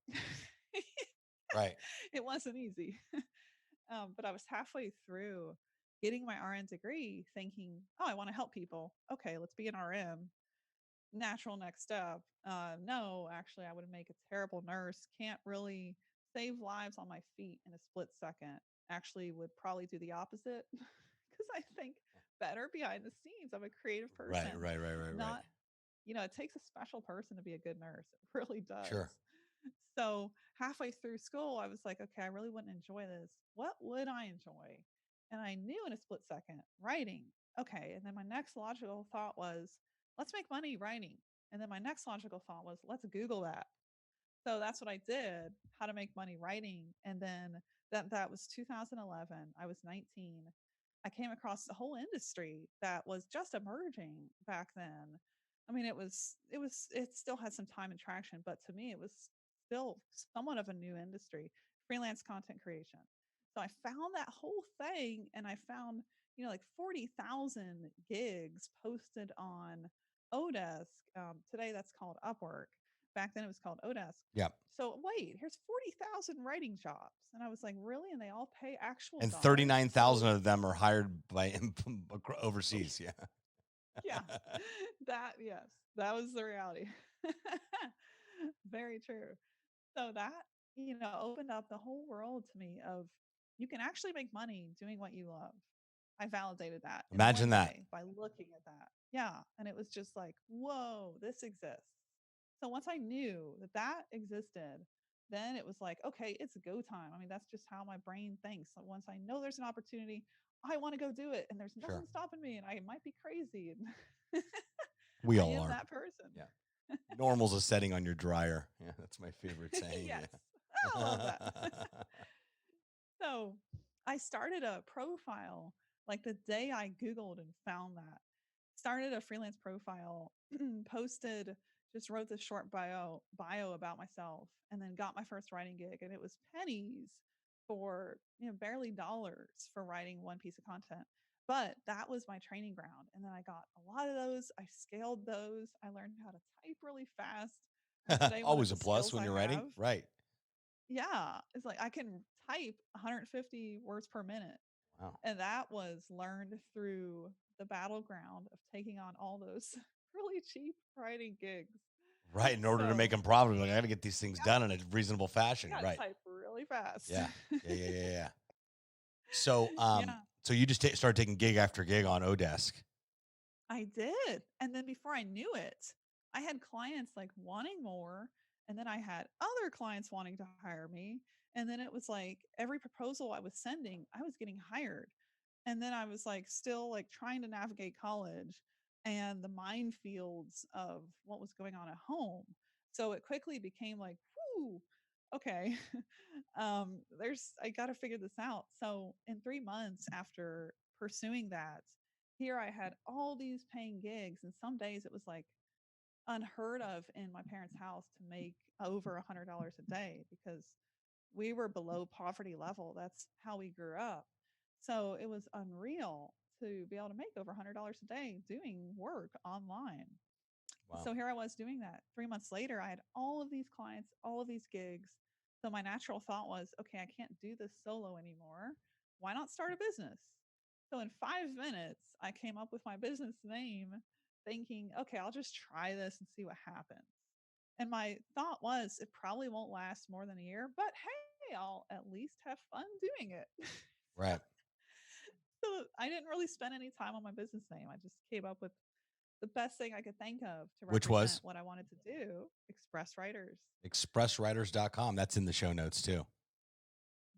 Right. it wasn't easy. But I was halfway through getting my RN degree thinking, oh, I want to help people. Okay, let's be an RN. Natural next step. No, actually, I would make a terrible nurse. Can't really save lives on my feet in a split second. Actually, would probably do the opposite because I think better behind the scenes. I'm a creative Right. person, Right. Right. Right. Right. not it takes a special person to be a good nurse. It really does. Sure. So halfway through school, I was like, okay, I really wouldn't enjoy this. What would I enjoy? And I knew in a split second writing. Okay. And then my next logical thought was, let's make money writing. And then my next logical thought was, let's Google that. So that's what I did, how to make money writing. And then that was 2011. I was 19. I came across the whole industry that was just emerging back then. I mean, it still had some time and traction, but to me, it was still somewhat of a new industry, freelance content creation. So I found that whole thing and I found, like 40,000 gigs posted on Odesk. Today that's called Upwork. Back then it was called Odesk. Yeah. So wait, here's 40,000 writing jobs. And I was like, really? And they all pay actual And dollars? 39,000 of them are hired by overseas. Yeah. Yeah. Yes, that was the reality. Very true. So that, opened up the whole world to me of you can actually make money doing what you love. I validated that in Imagine one that. day by looking at that. Yeah. And it was just like, whoa, this exists. So once I knew that that existed, then it was like, okay, it's go time. I mean, that's just how my brain thinks. So once I know there's an opportunity, I want to go do it. And there's Sure. nothing stopping me. And I might be crazy. And We I all am are. that person. Yeah. Normal's a setting on your dryer. Yeah. That's my favorite saying. Yes. I love that. Yeah. So I started a profile like the day I Googled and found that. Started a freelance profile, posted, just wrote this short bio about myself, and then got my first writing gig. And it was pennies for, barely dollars for writing one piece of content. But that was my training ground. And then I got a lot of those. I scaled those. I learned how to type really fast. Today, one of Always the a plus skills when I you're writing. have, Right. yeah, it's like I can type 150 words per minute. Wow. And that was learned through the battleground of taking on all those really cheap writing gigs. Right. In order to make So, them profitable, I got to get these things yeah, done in a reasonable fashion. you got to Right. type really fast. Yeah. Yeah. So, Yeah, so you just started taking gig after gig on Odesk. I did. And then before I knew it, I had clients like wanting more. And then I had other clients wanting to hire me. And then it was like every proposal I was sending, I was getting hired. And then I was like still like trying to navigate college and the minefields of what was going on at home. So it quickly became like, whoo, okay, I got to figure this out. So in 3 months after pursuing that, here I had all these paying gigs, and some days it was like unheard of in my parents' house to make over $100 a day because we were below poverty level. That's how we grew up. So it was unreal to be able to make over $100 a day doing work online. Wow. So here I was doing that. 3 months later, I had all of these clients, all of these gigs. So my natural thought was, okay, I can't do this solo anymore. Why not start a business? So in 5 minutes, I came up with my business name, thinking, okay, I'll just try this and see what happens. And my thought was, it probably won't last more than a year, but hey, I'll at least have fun doing it. Right. So I didn't really spend any time on my business name. I just came up with the best thing I could think of to Which represent was what I wanted to do. Express Writers. expresswriters.com. That's in the show notes too.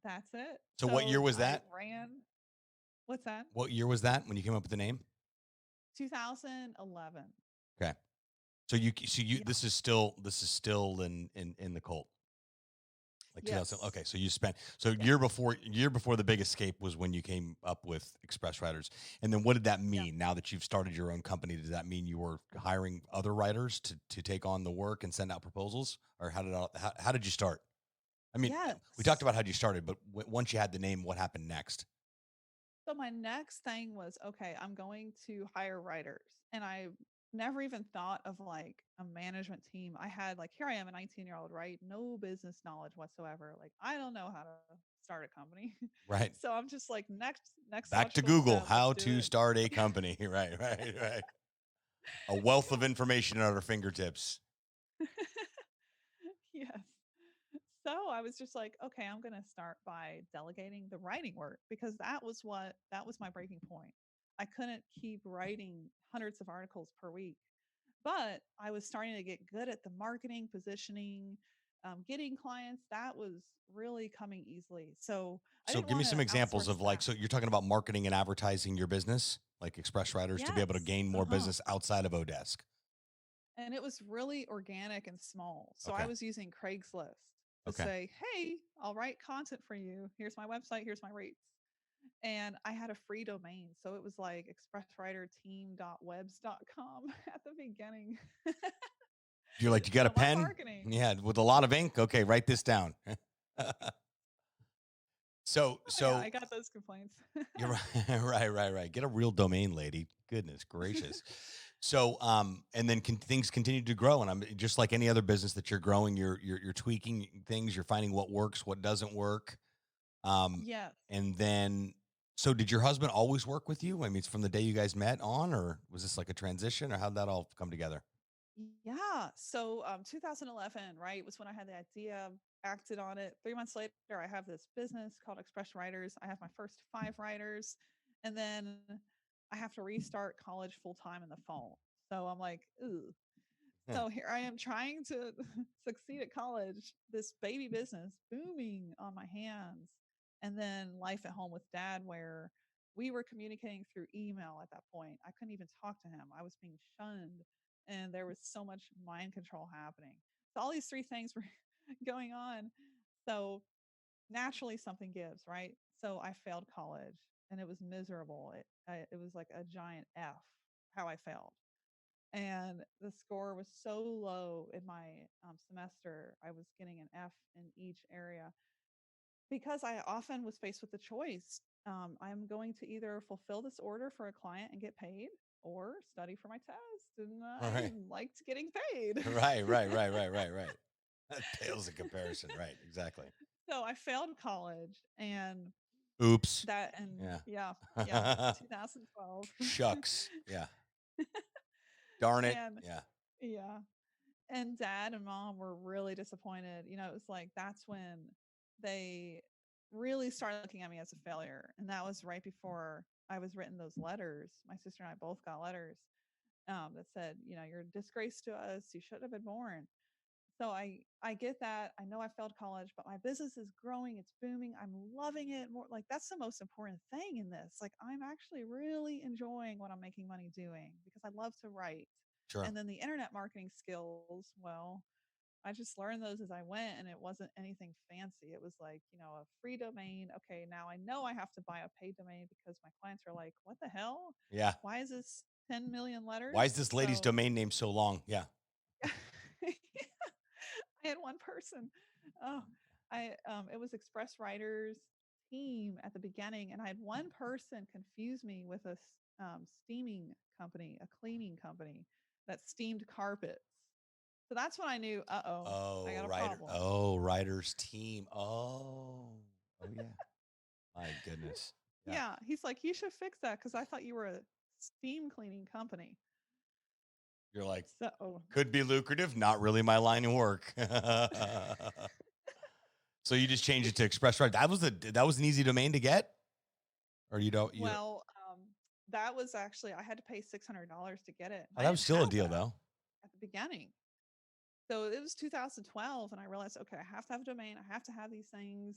That's it. So what year was I that? ran. What's that? What year was that when you came up with the name? 2011. Okay. So Yeah. this is still in the cult. Like 2000. Yes. Okay, so you spent year before the big escape was when you came up with Express Writers. And then what did that Yeah. mean? Now that you've started your own company, does that mean you were hiring other writers to take on the work and send out proposals, or how did you start? I mean, we talked Yes. about how you started, but once you had the name, what happened next? So my next thing was, okay, I'm going to hire writers. And I never even thought of like a management team. I had like, here I am, a 19-year-old, right? No business knowledge whatsoever. Like, I don't know how to start a company. Right. So I'm just like, next Back to logical Google, step, let's how do to it. start a company. Right. A wealth of information at our fingertips. Yes. So I was just like, okay, I'm going to start by delegating the writing work because that was my breaking point. I couldn't keep writing hundreds of articles per week, but I was starting to get good at the marketing, positioning, getting clients. That was really coming easily. So I So didn't give me want some to examples outsource of that. so you're talking about marketing and advertising your business, like Express Writers, to be able to Yes. gain Uh more huh. business outside of Odesk. And it was really organic and small. So I Okay. was using Craigslist to Okay. say, hey, I'll write content for you. Here's my website, here's my rates. And I had a free domain. So it was like expresswriterteam.webs.com at the beginning. You're like, you got a So my pen? marketing. Yeah, with a lot of ink. Okay, write this down. so, Oh, yeah, so I got those complaints. you're right, right. Get a real domain, lady. Goodness gracious. So, and then things continue to grow, and I'm just like any other business that you're growing. You're tweaking things. You're finding what works, what doesn't work. Um, Yes. and then, so did your husband always work with you? I mean, it's from the day you guys met on, or was this like a transition, or how'd that all come together? Yeah. So 2011, right, was when I had the idea, acted on it. 3 months later, I have this business called Express Writers. I have my first 5 writers, and then I have to restart college full time in the fall. So I'm like, ooh. Hmm. So here I am trying to succeed at college, this baby business booming on my hands, and then life at home with dad, where we were communicating through email at that point. I couldn't even talk to him. I was being shunned, and there was so much mind control happening. So all these three things were going on. So naturally, something gives, right? So I failed college, and it was miserable. It was like a giant F how I failed, and the score was so low in my semester. I was getting an F in each area because I often was faced with the choice. I'm going to either fulfill this order for a client and get paid, or study for my test, and All I right. liked getting paid. Right. That pales in comparison. Right. Exactly. So I failed college, and Oops. that, and yeah, yeah, Yeah. 2012. Shucks. Yeah. Darn it. And Yeah. yeah, and dad and mom were really disappointed. It was like that's when they really started looking at me as a failure. And that was right before I was written those letters. My sister and I both got letters that said, you're a disgrace to us. You shouldn't have been born. So I get that. I know I failed college, but my business is growing. It's booming. I'm loving it more. Like that's the most important thing in this. Like I'm actually really enjoying what I'm making money doing because I love to write. Sure. And then the internet marketing skills, well, I just learned those as I went, and it wasn't anything fancy. It was like, a free domain. Okay, now I know I have to buy a paid domain because my clients are like, what the hell? Yeah. Why is this 10 million Why is letters? this lady's So domain name so long? Yeah. I had one person. Oh, it was Express Writers team at the beginning, and I had one person confuse me with a steaming company, a cleaning company that steamed carpets. So that's when I knew, I got a problem. Writer's team. Oh yeah. My goodness. Yeah. Yeah, he's like, you should fix that because I thought you were a steam cleaning company. You're like, So could be lucrative, not really my line of work. So you just changed it to Express Right. That was an easy domain to get, or you don't. well, that was actually I had to pay $600 to get it. Oh, I that was didn't still a have deal that though. at the beginning. So it was 2012, and I realized, okay, I have to have a domain. I have to have these things.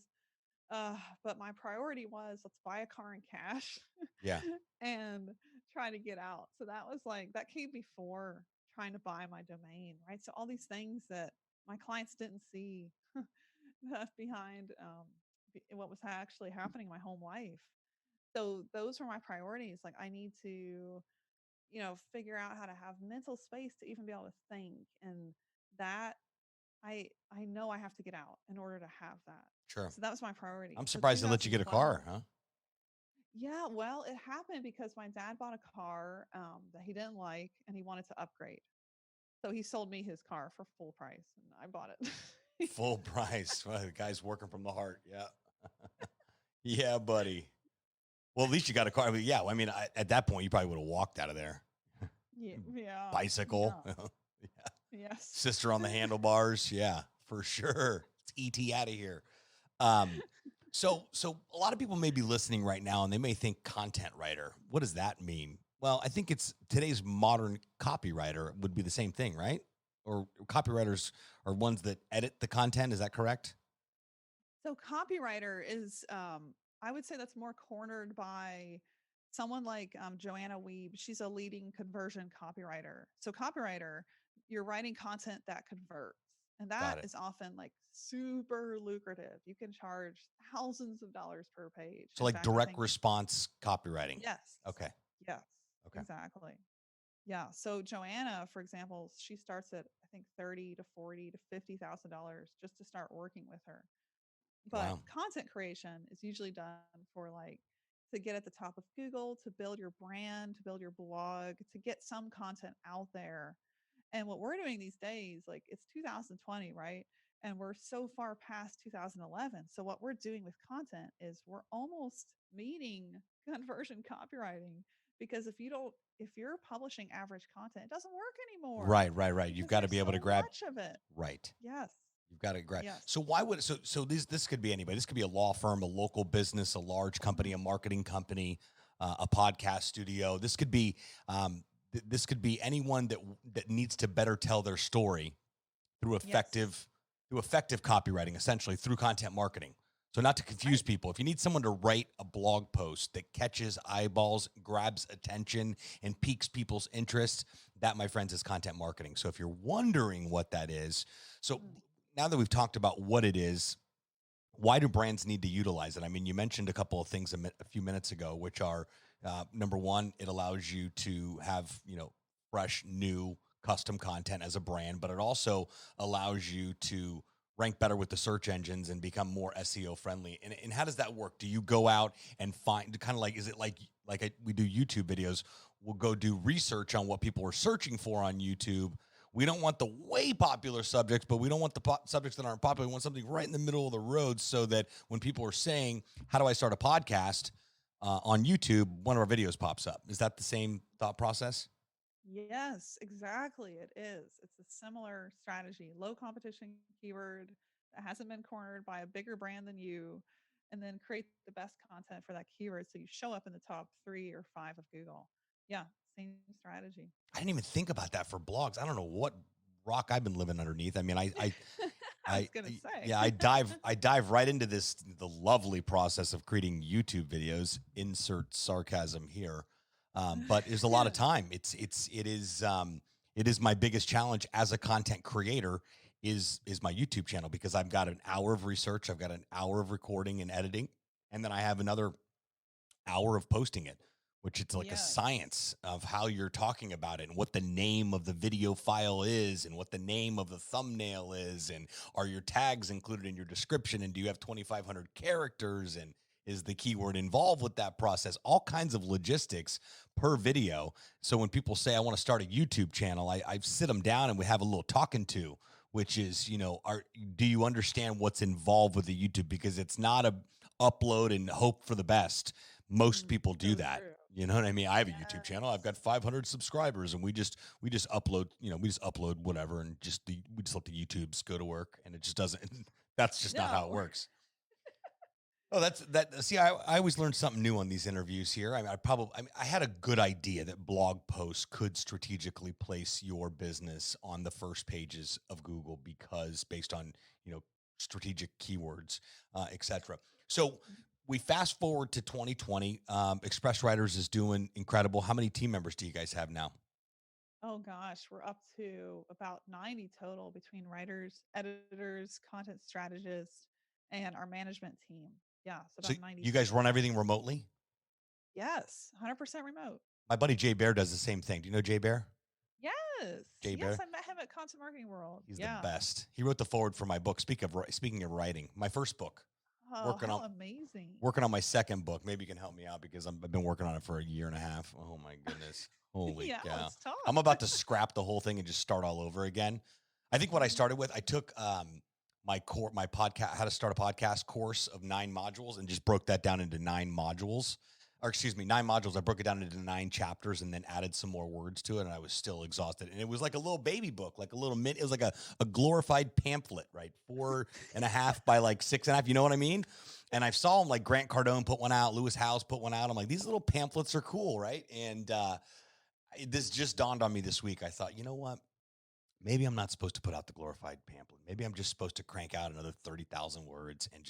But my priority was let's buy a car in cash Yeah. and try to get out. So that was like that came before trying to buy my domain, right? So all these things that my clients didn't see behind what was actually happening in my home life. So those were my priorities. Like I need to, figure out how to have mental space to even be able to think, and that I know I have to get out in order to have that. Sure. So that was my priority. I'm So surprised they let you get a car, 2012. huh? Yeah, well, it happened because my dad bought a car that he didn't like, and he wanted to upgrade. So he sold me his car for full price, and I bought it. Full price. Well, the guy's working from the heart. Yeah. Yeah, buddy. Well, at least you got a car. I mean, yeah. I mean, at that point, you probably would have walked out of there. Yeah, yeah, Bicycle. yeah, Yeah. yes. Sister on the handlebars. Yeah, for sure. It's ET out of here. Um, so a lot of people may be listening right now and they may think content writer. What does that mean? Well, I think it's today's modern copywriter would be the same thing, right? Or copywriters are ones that edit the content. Is that correct? So copywriter is, I would say that's more cornered by someone like Joanna Weeb. She's a leading conversion copywriter. So copywriter you're writing content that converts. And Got that it. is often like super lucrative. You can charge thousands of dollars per page. So In like fact, I direct think, response copywriting. yes, Okay. yes, Okay. exactly. Yeah. So Joanna, for example, she starts at I think 30 to 40 to $50,000 just to start working with her. But Wow. content creation is usually done for like to get at the top of Google, to build your brand, to build your blog, to get some content out there. And what we're doing these days, like it's 2020, right? And we're so far past 2011. So what we're doing with content is we're almost meeting conversion copywriting, because if you're publishing average content, it doesn't work anymore Right, right, right. You've because got to there's be able to so grab. much of it. Right. Yes. You've got to grab. Yes. So why would so this could be anybody. This could be a law firm, a local business, a large company, a Mhm. marketing company, a podcast studio. This could be anyone that needs to better tell their story through Yes. effective copywriting, essentially through content marketing. So not to confuse Right. people, if you need someone to write a blog post that catches eyeballs, grabs attention, and piques people's interest, that, my friends, is content marketing. So if you're wondering what that is, so Mm. now that we've talked about what it is, why do brands need to utilize it? I mean, you mentioned a couple of things a few minutes ago, which are number one, it allows you to have, fresh, new, custom content as a brand, but it also allows you to rank better with the search engines and become more SEO friendly. And how does that work? Do you go out and find kind of like, is it like we do YouTube videos? We'll go do research on what people are searching for on YouTube. We don't want the way popular subjects, but we don't want the subjects that aren't popular. We want something right in the middle of the road so that when people are saying, how do I start a podcast on YouTube, one of our videos pops up. Is that the same thought process? Yes, exactly. It is. It's a similar strategy. Low competition keyword that hasn't been cornered by a bigger brand than you, and then create the best content for that keyword so you show up in the top 3 or 5 of Google. Yeah, same strategy. I didn't even think about that for blogs. I don't know what rock I've been living underneath. I mean, I was gonna say. yeah, I dive right into the lovely process of creating YouTube videos. Insert sarcasm here, but there's a lot of time. It is my biggest challenge as a content creator is my YouTube channel, because I've got an hour of research, I've got an hour of recording and editing, and then I have another hour of posting it, which it's like a Yes. science of how you're talking about it and what the name of the video file is and what the name of the thumbnail is. And are your tags included in your description? And do you have 2,500 characters? And is the keyword involved with that process? All kinds of logistics per video. So when people say, I want to start a YouTube channel, I sit them down and we have a little talking to, which is, do you understand what's involved with the YouTube? Because it's not a upload and hope for the best. Most people do So that. true. You know what I mean? I have a YouTube channel. I've Yes. got 500 subscribers, and we just upload. We just upload whatever, and we just let the YouTubes go to work, and it just doesn't. That's just not how it No. works. Oh, that's that. See, I always learn something new on these interviews here. I had a good idea that blog posts could strategically place your business on the first pages of Google, because based on, strategic keywords, etc. So we fast forward to 2020. Express Writers is doing incredible. How many team members do you guys have now? Oh gosh, we're up to about 90 total between writers, editors, content strategists, and our management team. Yeah, so So about 90 you guys total. run everything remotely? Yes, 100% remote. My buddy Jay Bear does the same thing. Do you know Jay Bear? Yes. Jay Yes, Bear? I met him at Content Marketing World. He's the Yeah. best. He wrote the forward for my book. Speaking of writing, my first book. Oh, Working how on amazing. working on my second book. Maybe you can help me out, because I've been working on it for a year and a half. Oh my goodness. Holy Yeah, cow. let's talk. I'm about to scrap the whole thing and just start all over again. I think what I started with, I took my podcast, how to start a podcast course of 9 modules, and just broke that down into 9 modules. Or excuse me, 9 modules. I broke it down into 9 chapters and then added some more words to it. And I was still exhausted. And it was like a little baby book, like a little it was like a glorified pamphlet, right? 4.5 by like 6.5. You know what I mean? And I saw them, like Grant Cardone put one out, Lewis Howes put one out. I'm like, these little pamphlets are cool, right? And this just dawned on me this week. I thought, you know what? Maybe I'm not supposed to put out the glorified pamphlet. Maybe I'm just supposed to crank out another 30,000 words and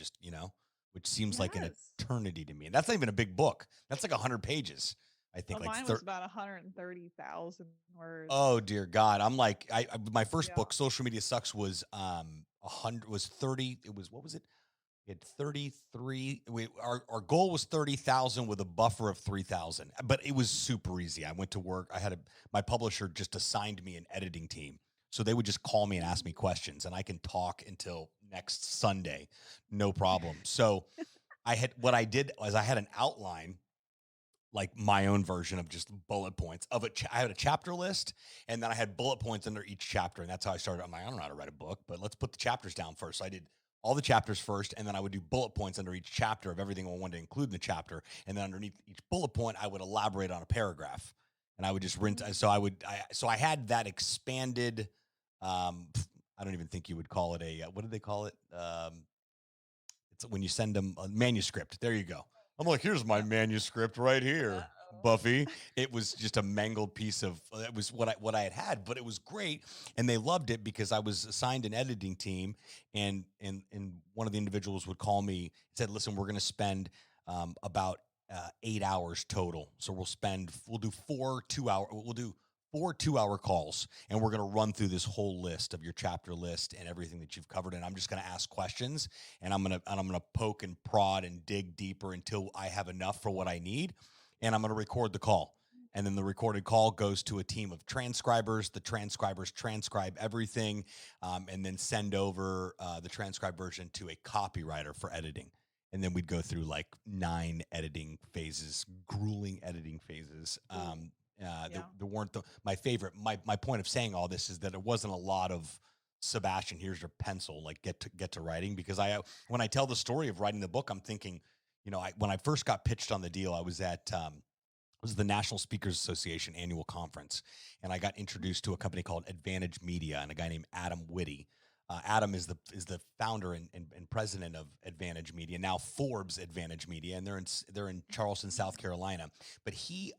which seems like an Yes. eternity to me. And that's not even a big book. That's like 100 pages. I think Oh, like mine was about 130,000 words. Oh dear God. I'm like, my first Yeah. book, Social Media Sucks, was 100 was 30. It was, what was it? We had 33. Our goal was 30,000 with a buffer of 3,000, but it was super easy. I went to work. My publisher just assigned me an editing team. So they would just call me and ask me questions, and I can talk until next Sunday. No problem. So what I did was I had an outline, like my own version of just bullet points of I had a chapter list, and then I had bullet points under each chapter. And that's how I started. I'm like, I don't know how to write a book, but let's put the chapters down first. So I did all the chapters first, and then I would do bullet points under each chapter of everything I wanted to include in the chapter. And then underneath each bullet point, I would elaborate on a paragraph, and I would just rinse. So so I had that expanded. I don't even think you would call it what did they call it? It's when you send them a manuscript. There you go. I'm like, here's my manuscript right here, Buffy. It was just a mangled piece of. It was what I had, but it was great, and they loved it because I was assigned an editing team, and one of the individuals would call me and said, "Listen, we're going to spend about 8 hours total. So we'll do 4 2 hour. We'll do 4 2 hour calls, and we're going to run through this whole list of your chapter list and everything that you've covered. And I'm just going to ask questions, and I'm going to poke and prod and dig deeper until I have enough for what I need. And I'm going to record the call. And then the recorded call goes to a team of transcribers. The transcribers transcribe everything, and then send over the transcribed version to a copywriter for editing. And then we'd go through like 9 editing phases, grueling editing phases. There weren't my favorite. My point of saying all this is that it wasn't a lot of Sebastian, here's your pencil, like get to writing, because when I tell the story of writing the book, I'm thinking, when I first got pitched on the deal, I was at it was the National Speakers Association annual conference, and I got introduced to a company called Advantage Media and a guy named Adam Whitty. Adam is the founder and president of Advantage Media, now Forbes Advantage Media, and they're in Charleston, South Carolina. But he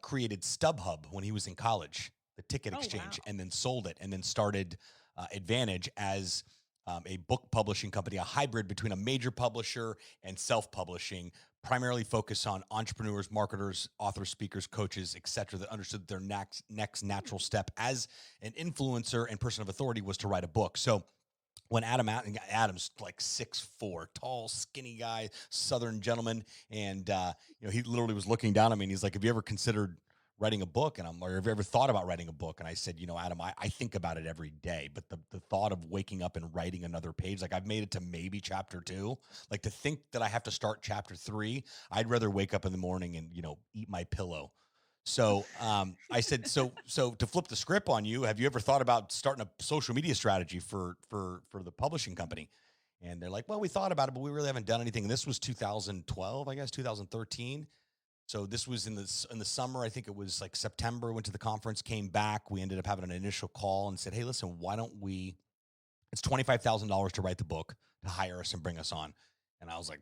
created StubHub when he was in college, the ticket exchange, and then sold it, and then started Advantage as a book publishing company, a hybrid between a major publisher and self-publishing, primarily focused on entrepreneurs, marketers, authors, speakers, coaches, etc., that understood their next natural step as an influencer and person of authority was to write a book. So when Adam's like 6'4", tall, skinny guy, Southern gentleman, and he literally was looking down at me, and he's like, "Have you ever considered writing a book?" And I'm like, "Have you ever thought about writing a book?" And I said, Adam, I think about it every day, but the thought of waking up and writing another page, like I've made it to maybe chapter 2, like to think that I have to start chapter 3, I'd rather wake up in the morning and, eat my pillow. So I said, so to flip the script on you, have you ever thought about starting a social media strategy for the publishing company? And they're like, well, we thought about it, but we really haven't done anything. And this was 2012, I guess, 2013. So this was in the summer. I think it was like September. Went to the conference, came back. We ended up having an initial call and said, hey, listen, why don't we? It's $25,000 to write the book, to hire us and bring us on. And I was like,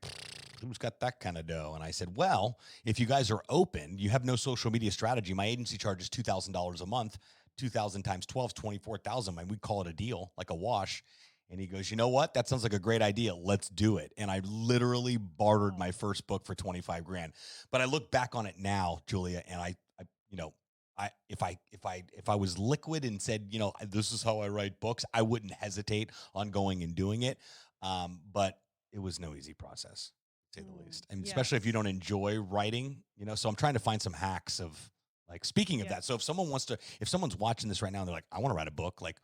who's got that kind of dough? And I said, well, if you guys are open, you have no social media strategy. My agency charges $2,000 a month. 2,000 times 12 is 24,000. And we call it a deal, like a wash. And he goes, you know what? That sounds like a great idea. Let's do it. And I literally bartered my first book for 25 grand. But I look back on it now, Julia, and if I was liquid and said, this is how I write books, I wouldn't hesitate on going and doing it. But it was no easy process, to say the least. And especially if you don't enjoy writing, so I'm trying to find some hacks of, like, speaking of that. So if someone's watching this right now and they're like, I want to write a book, like,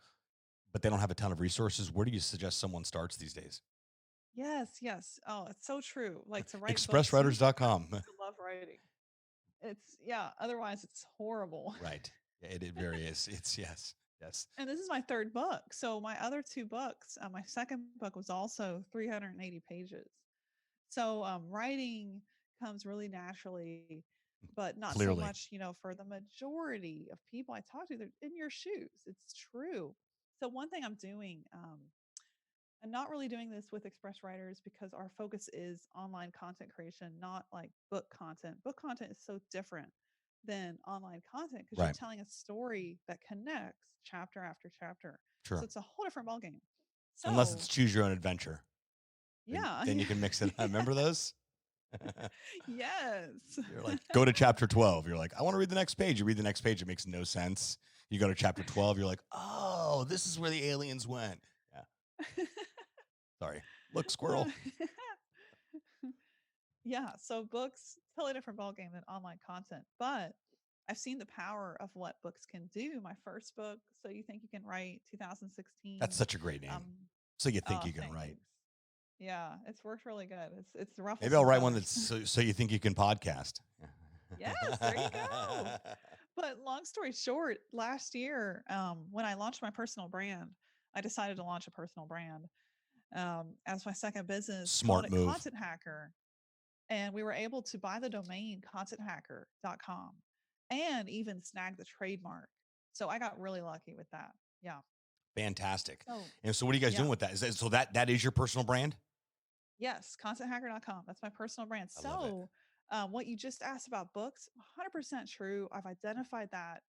but they don't have a ton of resources, where do you suggest someone starts these days? Yes. Oh, it's so true. Like to write books, expresswriters.com. to love writing. Otherwise it's horrible. Right. Yeah, it very is. It's yes. And this is my third book. So my other 2 books, my second book was also 380 pages. So writing comes really naturally, but not Clearly. so much, for the majority of people I talk to, they're in your shoes. It's true. So one thing I'm doing, I'm not really doing this with Express Writers because our focus is online content creation, not like book content. Book content is so different than online content because you're telling a story that connects chapter after chapter. Sure. So it's a whole different ballgame. So, unless it's choose your own adventure. Yeah. Then you can mix it. Remember those? Yes. You're like, go to chapter 12. You're like, I want to read the next page. You read the next page. It makes no sense. You go to chapter 12. You're like, oh, this is where the aliens went. Yeah. Sorry. Look, squirrel. Yeah, so books, totally different ballgame than online content. But I've seen the power of what books can do. My first book, So You Think You Can Write, That's 2016. such a great name. Um, So you think oh, you can write. thanks. Yeah, it's worked really good. It's ruffled Maybe I'll some write one feathers. that's so you think you can podcast. Yes, there you go. But long story short, last year, when I launched my personal brand, I decided to launch a personal brand as my second business, called Smart it move. Content Hacker. And we were able to buy the domain contenthacker.com and even snag the trademark. So I got really lucky with that. Yeah. Fantastic. So, And so what are you guys yeah. doing with that? Is that so that is your personal brand? Yes, contenthacker.com. That's my personal brand. I love it. So, what you just asked about books, 100% true. I've identified that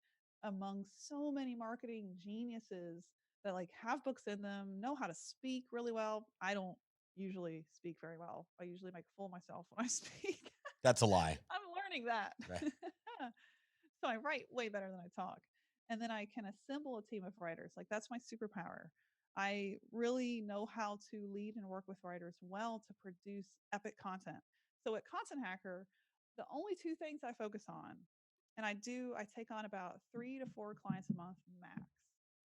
among so many marketing geniuses that like have books in them, know how to speak really well. I don't usually speak very well. I usually make a fool of myself when I speak. That's a lie. I'm learning that. Right. So I write way better than I talk. And then I can assemble a team of writers. Like that's my superpower. I really know how to lead and work with writers well to produce epic content. So at Content Hacker, the only two things I focus on, and I take on about 3 to 4 clients a month max.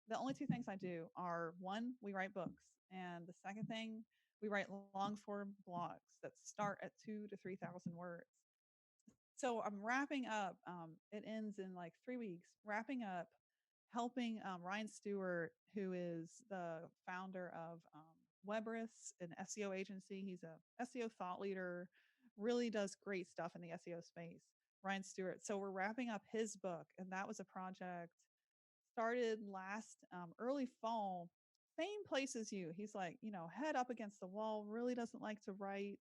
The only two things I do are one, we write books, and the second thing, we write long form blogs that start at 2 to 3,000 words. So I'm wrapping up. It ends in like 3 weeks. Wrapping up, helping Ryan Stewart, who is the founder of Webris, an SEO agency. He's a SEO thought leader. Really does great stuff in the SEO space. Ryan Stewart. So we're wrapping up his book, and that was a project started last early fall. Same place as you. He's like, head up against the wall. Really doesn't like to write,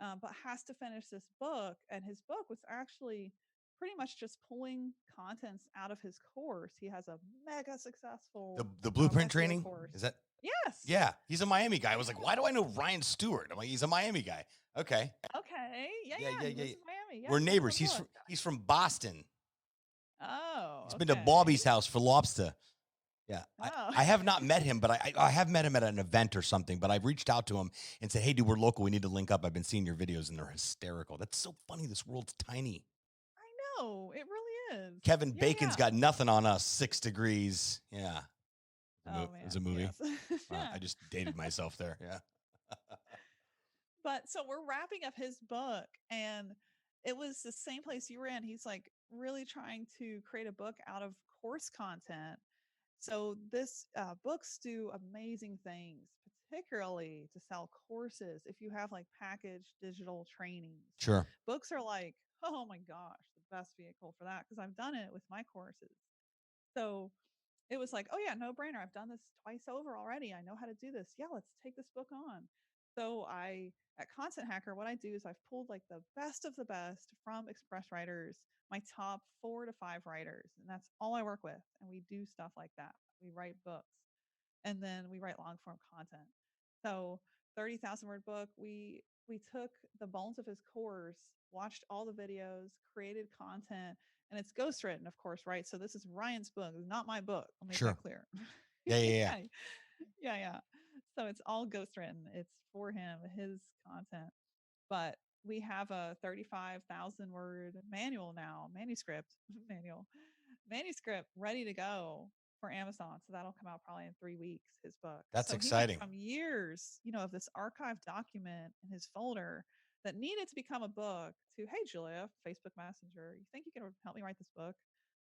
but has to finish this book. And his book was actually pretty much just pulling contents out of his course. He has a mega successful The blueprint SEO training? course. Is that Yes. Yeah, he's a Miami guy. I was like, why do I know Ryan Stewart? I'm like, he's a Miami guy. Okay. Okay. Yeah. Yeah, Yeah. yeah, He yeah. lives in Miami. Yeah. We're Send him neighbors. a book. He's from Boston. Oh. He's been to Okay. Bobby's house for lobster. Yeah. Oh. I have not met him, but I have met him at an event or something. But I've reached out to him and said, hey, dude, we're local. We need to link up. I've been seeing your videos and they're hysterical. That's so funny. This world's tiny. I know. It really is. Kevin Yeah, Bacon's yeah. got nothing on us. 6 degrees. Yeah. Oh, It man. was a movie. Yes. Wow, I just dated myself there. Yeah. But so we're wrapping up his book, and it was the same place you were in. He's like really trying to create a book out of course content. So this books do amazing things, particularly to sell courses. If you have like packaged digital trainings, Sure. books are like, oh my gosh, the best vehicle for that because I've done it with my courses. So it was like, oh yeah, no brainer. I've done this twice over already. I know how to do this. Yeah, let's take this book on. So at Content Hacker, what I do is I've pulled like the best of the best from Express writers, my top 4 to 5 writers, and that's all I work with. And we do stuff like that. We write books, and then we write long form content. So 30,000 word book, we took the bones of his course, watched all the videos, created content, and it's ghostwritten, of course, right? So this is Ryan's book, it's not my book. I'll make Sure. that clear. Yeah, yeah, yeah. Yeah, yeah. So it's all ghostwritten. It's for him, his content. But we have a 35,000 word manual now, manuscript ready to go for Amazon. So that'll come out probably in 3 weeks, his book. That's So he went exciting. from years, of this archived document in his folder that needed to become a book to, hey, Julia, Facebook Messenger, you think you can help me write this book?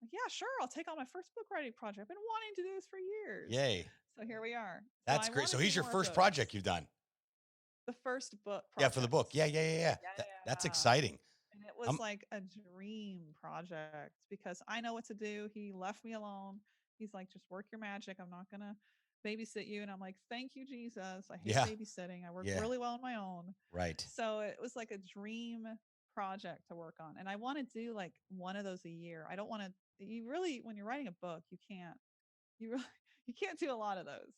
Like, yeah, sure. I'll take on my first book writing project. I've been wanting to do this for years. Yay. So here we are. That's I great. wanna So do he's your more first books. project you've done. The first book Yeah, for the book. project. Yeah. That's exciting. And it was like a dream project because I know what to do. He left me alone. He's like, just work your magic. I'm not going to babysit you. And I'm like, thank you, Jesus. I hate Yeah. babysitting. I work Yeah. really well on my own. Right. So it was like a dream project to work on. And I want to do like one of those a year. I don't want to, you really, when you're writing a book, you really, you can't do a lot of those.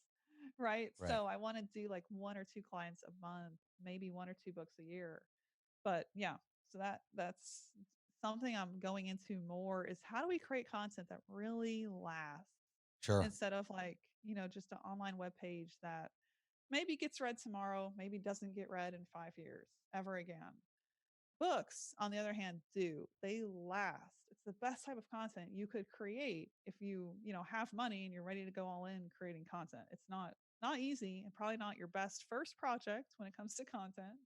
Right. Right. So I want to do like 1 or 2 clients a month, maybe 1 or 2 books a year. But yeah, so that's something I'm going into more is how do we create content that really lasts Sure. instead of like, just an online web page that maybe gets read tomorrow, maybe doesn't get read in 5 years ever again. Books, on the other hand, do. They last. It's the best type of content you could create if you have money and you're ready to go all in creating content. It's not easy and probably not your best first project when it comes to content,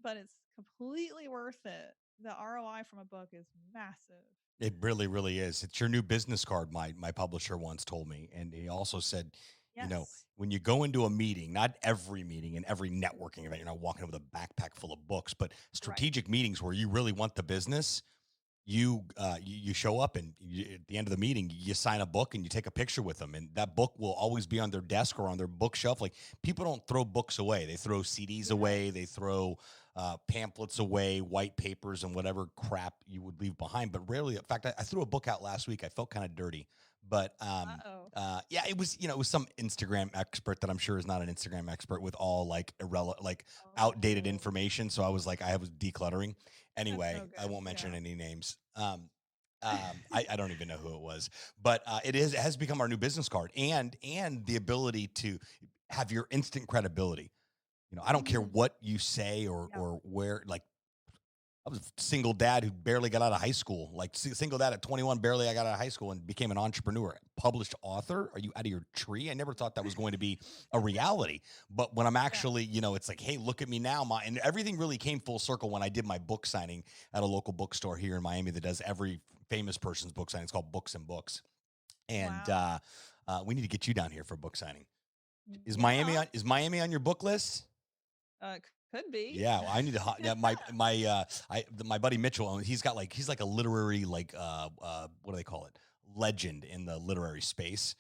but it's completely worth it. The ROI from a book is massive. It really, really is. It's your new business card. My publisher once told me, and he also said, Yes. when you go into a meeting, not every meeting and every networking event, you're not walking in with a backpack full of books, but Right. strategic meetings where you really want the business. You show up and at the end of the meeting you sign a book and you take a picture with them, and that book will always be on their desk or on their bookshelf. Like, people don't throw books away, they throw CDs away, they Yes. throw pamphlets away, white papers and whatever crap you would leave behind, but rarely. In fact, I threw a book out last week. I felt kind of dirty, but Uh-oh. yeah, it was some Instagram expert that I'm sure is not an Instagram expert with all like irrelevant, like outdated Oh, information. So I was like, I was decluttering. that's Anyway, no I good. won't mention Yeah. any names. I don't even know who it was, but it has become our new business card, and the ability to have your instant credibility. I don't care Mm, what you say or yeah. or where. Like, I was a single dad who barely got out of high school. Like, single dad at 21, barely I got out of high school and became an entrepreneur, published author. Are you out of your tree? I never thought that was going to be a reality. But when I'm Yeah. actually, it's like, hey, look at me now. And everything really came full circle when I did my book signing at a local bookstore here in Miami that does every famous person's book signing. It's called Books and Books. And Wow. we need to get you down here for a book signing. Is Yeah. Miami on your book list? Could be. Yeah, well, I need to. Yeah, my buddy Mitchell, he's like a literary, like, what do they call it? Legend in the literary space.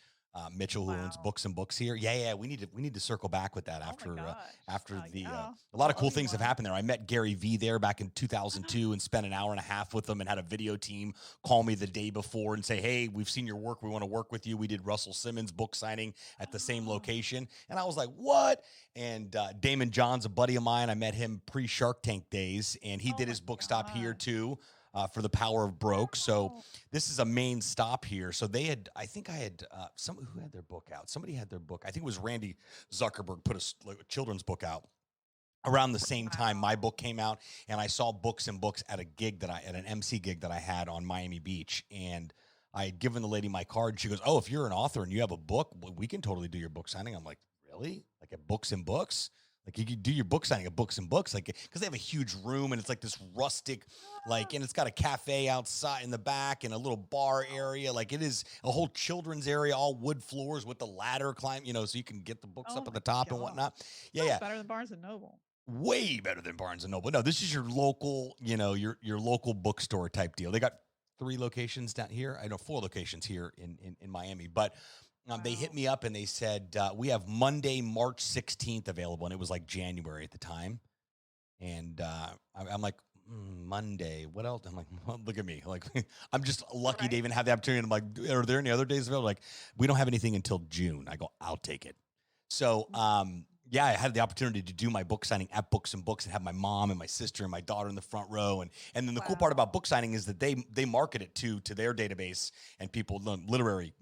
Mitchell, who owns Wow. Books and Books here. Yeah, we need to circle back with that Oh my after gosh. after the Yeah. a lot of I'll owe cool you things have one. happened there. I met Gary V there back in 2002 and spent an hour and a half with him, and had a video team call me the day before and say, "Hey, we've seen your work. We want to work with you." We did Russell Simmons' book signing at the same Oh, location, and I was like, "What?" And Damon John's a buddy of mine. I met him pre Shark Tank days, and he oh did my his book stop here gosh. too. For the Power of Broke. So Wow. this is a main stop here. So I think I had some who had their book out. Somebody had their book. I think it was Randy Zuckerberg put a children's book out around the same time my Wow. book came out, and I saw Books and Books at at an MC gig that I had on Miami Beach, and I had given the lady my card. She goes, "Oh, if you're an author and you have a book, we can totally do your book signing." I'm like, "Really? Like, at Books and Books?" Like, you could do your book signing at Books and Books, like, because they have a huge room and it's like this rustic, like, Ah, and it's got a cafe outside in the back and a little bar wow. area. Like, it is a whole children's area, all wood floors with the ladder climb, so you can get the books Oh up at my the top and gosh. whatnot. Yeah, Sounds yeah, better than Barnes and Noble. way better than Barnes and Noble. No, this is your local, your local bookstore type deal. They got 3 locations down here. I know 4 locations here in Miami, but they hit Wow. me up and they said, we have Monday, March 16th available. And it was like January at the time. And I'm like, Monday, what else? I'm like, well, look at me. Like, I'm just lucky to Right? even have the opportunity. I'm like, are there any other days available? Like, we don't have anything until June. I go, I'll take it. So, yeah, I had the opportunity to do my book signing at Books and Books and have my mom and my sister and my daughter in the front row. And then the cool part about Wow. book signing is that they market it to their database and people, literary,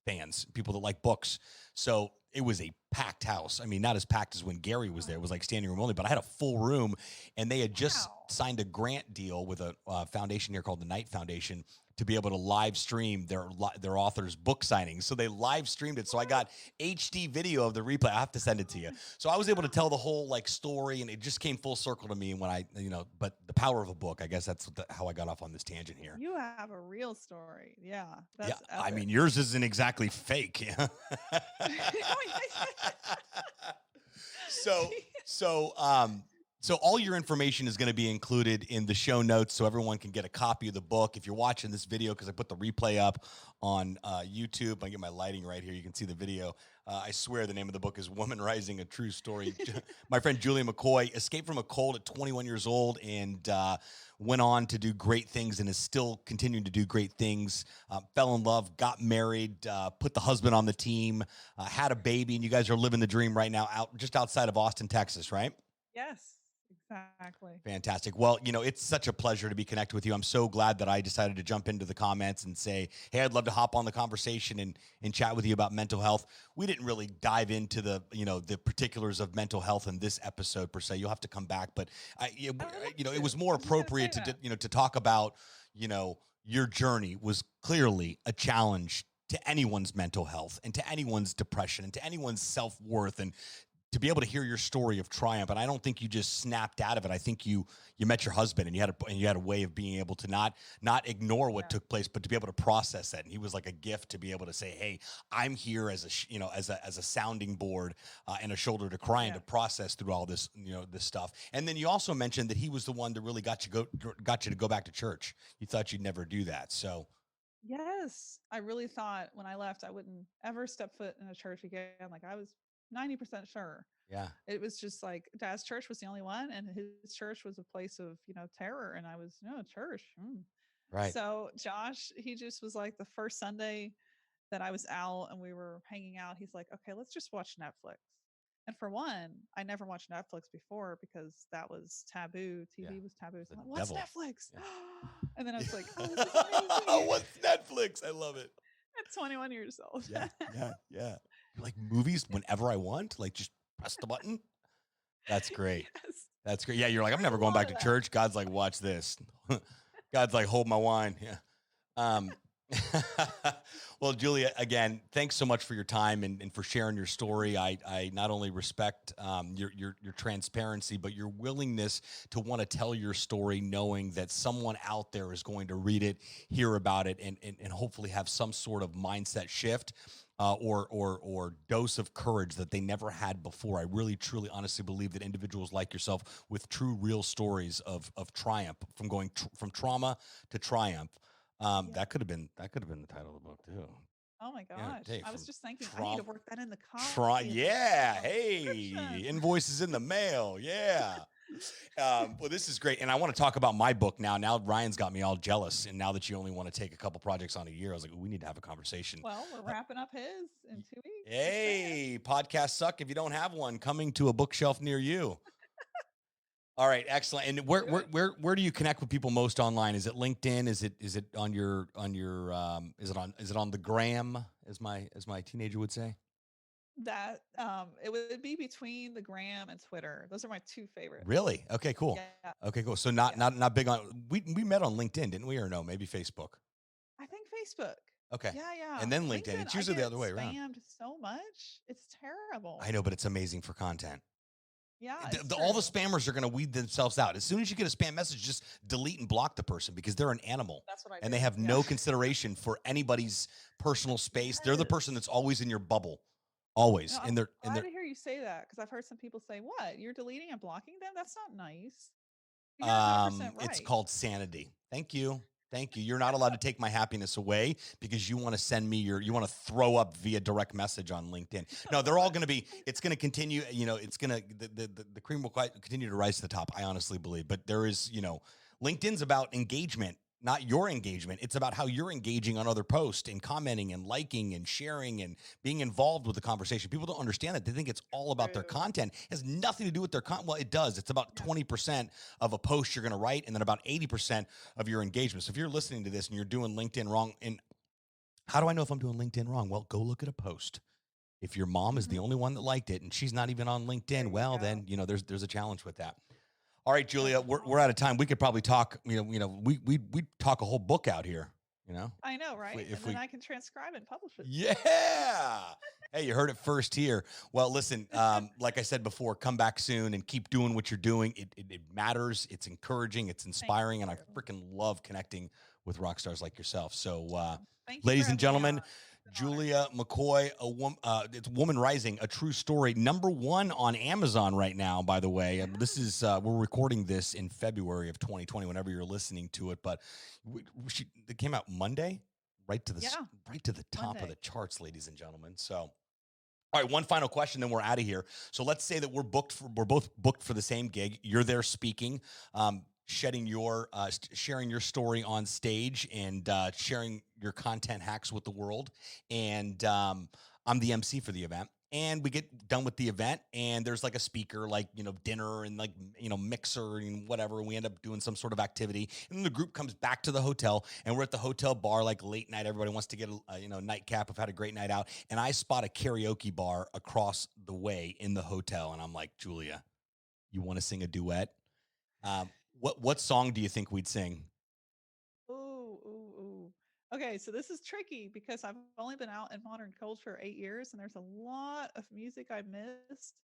fans, people that like books. So it was a packed house. I mean, not as packed as when Gary was there. It was like standing room only, but I had a full room, and they had just Wow. signed a grant deal with a foundation here called the Knight Foundation to be able to live stream their authors' book signings. So they live streamed it. So I got HD video of the replay. I have to send it to Oh you. my So I was able to tell the gosh. whole like story, and it just came full circle to me when but the power of a book, I guess that's how I got off on this tangent here. You have a real story. Yeah. Yeah, That's I epic. mean, yours isn't exactly fake. so so so all your information is going to be included in the show notes, so everyone can get a copy of the book. If you're watching this video, because I put the replay up on YouTube, I get my lighting right here. You can see the video. I swear the name of the book is Woman Rising, a True Story. My friend Julie McCoy escaped from a cold at 21 years old and went on to do great things and is still continuing to do great things. Fell in love, got married, put the husband on the team, had a baby, and you guys are living the dream right now just outside of Austin, Texas, right? Yes, Exactly. Fantastic. Well, it's such a pleasure to be connected with you. I'm so glad that I decided to jump into the comments and say, hey, I'd love to hop on the conversation and chat with you about mental health. We didn't really dive into the particulars of mental health in this episode per se. You'll have to come back, but it was more appropriate to talk about, your journey was clearly a challenge to anyone's mental health and to anyone's depression and to anyone's self-worth, and to be able to hear your story of triumph. And I don't think you just snapped out of it. I think you met your husband, and you had a way of being able to not ignore what took place, but to be able to process that. And he was like a gift to be able to say, hey, I'm here as a sounding board and a shoulder to cry and to process through all this, this stuff. And then you also mentioned that he was the one that really got you to go back to church. You thought you'd never do that. So Yes, I really thought when I left I wouldn't ever step foot in a church again. Like I was 90% sure. yeah, It was just like Dad's church was the only one, and his church was a place of terror, and I was no church. right. So Josh, he just was like the first Sunday that I was out and we were hanging out. He's like, okay, let's just watch Netflix. And for one, I never watched Netflix before because that was taboo. TV was taboo. So I'm like, what's Netflix? Yeah. And then I was like, oh, this is amazing. What's Netflix? I love it. At 21 years old. Yeah. You're like, movies whenever I want, like just press the button. That's great. Yes. That's great. Yeah, you're like, I'm never going back to church. God's like, watch this. God's like, hold my wine. Yeah. Well, Julia, again, thanks so much for your time and for sharing your story. I not only respect your transparency, but your willingness to want to tell your story, knowing that someone out there is going to read it, hear about it, and hopefully have some sort of mindset shift. Or dose of courage that they never had before. I really, truly, honestly believe that individuals like yourself with true, real stories of triumph, from going from trauma to triumph. That could have been the title of the book too. Oh my gosh. Hey, I was just thinking, I need to work that in the copy. Hey, invoices in the mail. Yeah. Well, this is great. And I want to talk about my book now. Now Ryan's got me all jealous. And now that you only want to take a couple projects on a year, I was like, we need to have a conversation. Well, we're wrapping up his in 2 weeks. Hey, podcasts suck if you don't have one. Coming to a bookshelf near you. All right, excellent. And where do you connect with people most online? Is it LinkedIn? Is it on your is it on the gram, as my teenager would say? That it would be between the gram and Twitter. Those are my two favorites. Really? Okay, cool. Yeah. Okay, cool. So not big on, we met on LinkedIn, didn't we? Or no, maybe Facebook. I think Facebook. Okay. Yeah. And then LinkedIn. It's usually the other way around. Spammed so much. It's terrible. I know, but it's amazing for content. Yeah. All the spammers are going to weed themselves out. As soon as you get a spam message, just delete and block the person, because they're an animal. That's what I do. And they have no consideration for anybody's personal space. Yes. They're the person that's always in your bubble. Always. No, I'm glad to hear you say that, because I've heard some people say, what? You're deleting and blocking them? That's not nice. You're 100% right. It's called sanity. Thank you. You're not allowed to take my happiness away because you want to send me you want to throw up via direct message on LinkedIn. No, they're all going to it's going to continue. It's going to, the cream will continue to rise to the top. I honestly believe, but there is, LinkedIn's about engagement, not your engagement. It's about how you're engaging on other posts and commenting and liking and sharing and being involved with the conversation. People don't understand that. They think it's all about their content. It has nothing to do with their content. Well, it does. It's about 20% of a post you're going to write, and then about 80% of your engagement. So if you're listening to this and you're doing LinkedIn wrong, and how do I know if I'm doing LinkedIn wrong? Well, go look at a post. If your mom is the only one that liked it and she's not even on LinkedIn, well, then, there's a challenge with that. All right, Julia, we're out of time. We could probably talk, we talk a whole book out here, I know, right? Then I can transcribe and publish it. Yeah. Hey, you heard it first here. Well, listen, like I said before, come back soon and keep doing what you're doing. It matters. It's encouraging. It's inspiring. And I freaking love connecting with rock stars like yourself. So, ladies and gentlemen, Julia McCoy, it's Woman Rising, a true story, #1 on Amazon right now, by the way. This is, we're recording this in February of 2020, whenever you're listening to it, but it came out Monday, right to the top of the charts, ladies and gentlemen. So, all right, one final question, then we're out of here. So let's say that we're both booked for the same gig. You're there speaking, sharing your story on stage and sharing your content hacks with the world. And I'm the MC for the event. And we get done with the event, and there's like a speaker, like, dinner and like, mixer and whatever. We end up doing some sort of activity. And then the group comes back to the hotel, and we're at the hotel bar, like late night. Everybody wants to get a nightcap. I've had a great night out. And I spot a karaoke bar across the way in the hotel. And I'm like, Julia, you want to sing a duet? What song do you think we'd sing? Ooh. Okay, so this is tricky because I've only been out in modern culture 8 years, and there's a lot of music I missed,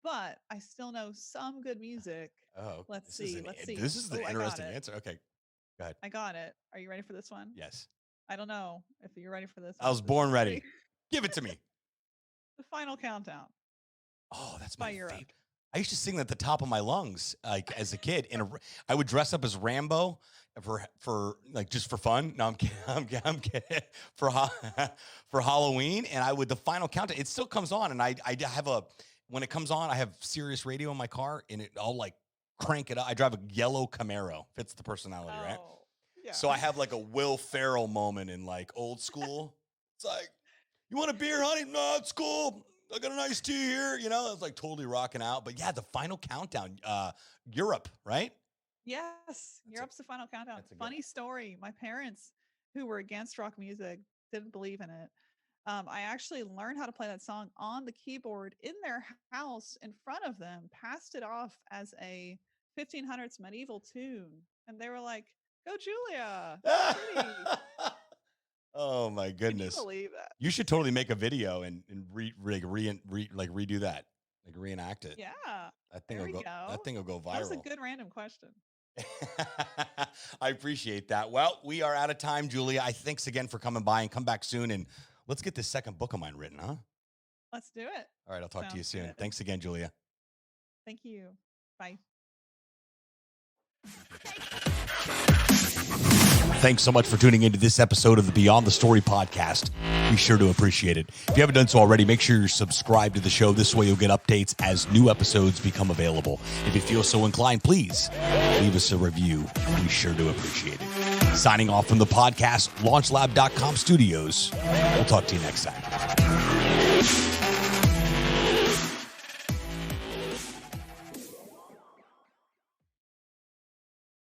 but I still know some good music. Oh, Let's see. This is the I got interesting it. answer. Okay, go ahead. I got it. Are you ready for this one? Yes. I don't know if you're ready for this. I was born ready. Give it to me. The Final Countdown. Oh, that's by my Europe. favorite. I used to sing that at the top of my lungs, like as a kid. I would dress up as Rambo for like just for fun. No, I'm kidding. I'm kidding. For Halloween, and the Final Countdown. It still comes on, and I have when it comes on, I have Sirius radio in my car, and I'll like crank it up. I drive a yellow Camaro. Fits the personality, right? Yeah. So I have like a Will Ferrell moment in like old school. It's like, you want a beer, honey? No, it's cool. I got a nice tea here. It's like totally rocking out. But yeah, the Final Countdown, Europe, right? Yes, Europe's the Final Countdown. Funny story. My parents, who were against rock music, didn't believe in it. I actually learned how to play that song on the keyboard in their house in front of them, passed it off as a 1500s medieval tune. And they were like, go Julia. That's pretty. Oh my goodness! Can you believe that? You should totally make a video and redo that, like reenact it. Yeah, that thing will go. That thing will go viral. That was a good random question. I appreciate that. Well, we are out of time, Julia. Thanks again for coming by, and come back soon, and let's get this second book of mine written, huh? Let's do it. All right, I'll talk to you soon. Good. Thanks again, Julia. Thank you. Bye. Thanks so much for tuning into this episode of the Beyond the Story podcast. Be sure to appreciate it. If you haven't done so already, make sure you're subscribed to the show. This way you'll get updates as new episodes become available. If you feel so inclined, please leave us a review. Be sure to appreciate it. Signing off from the podcast, LaunchLab.com studios. We'll talk to you next time.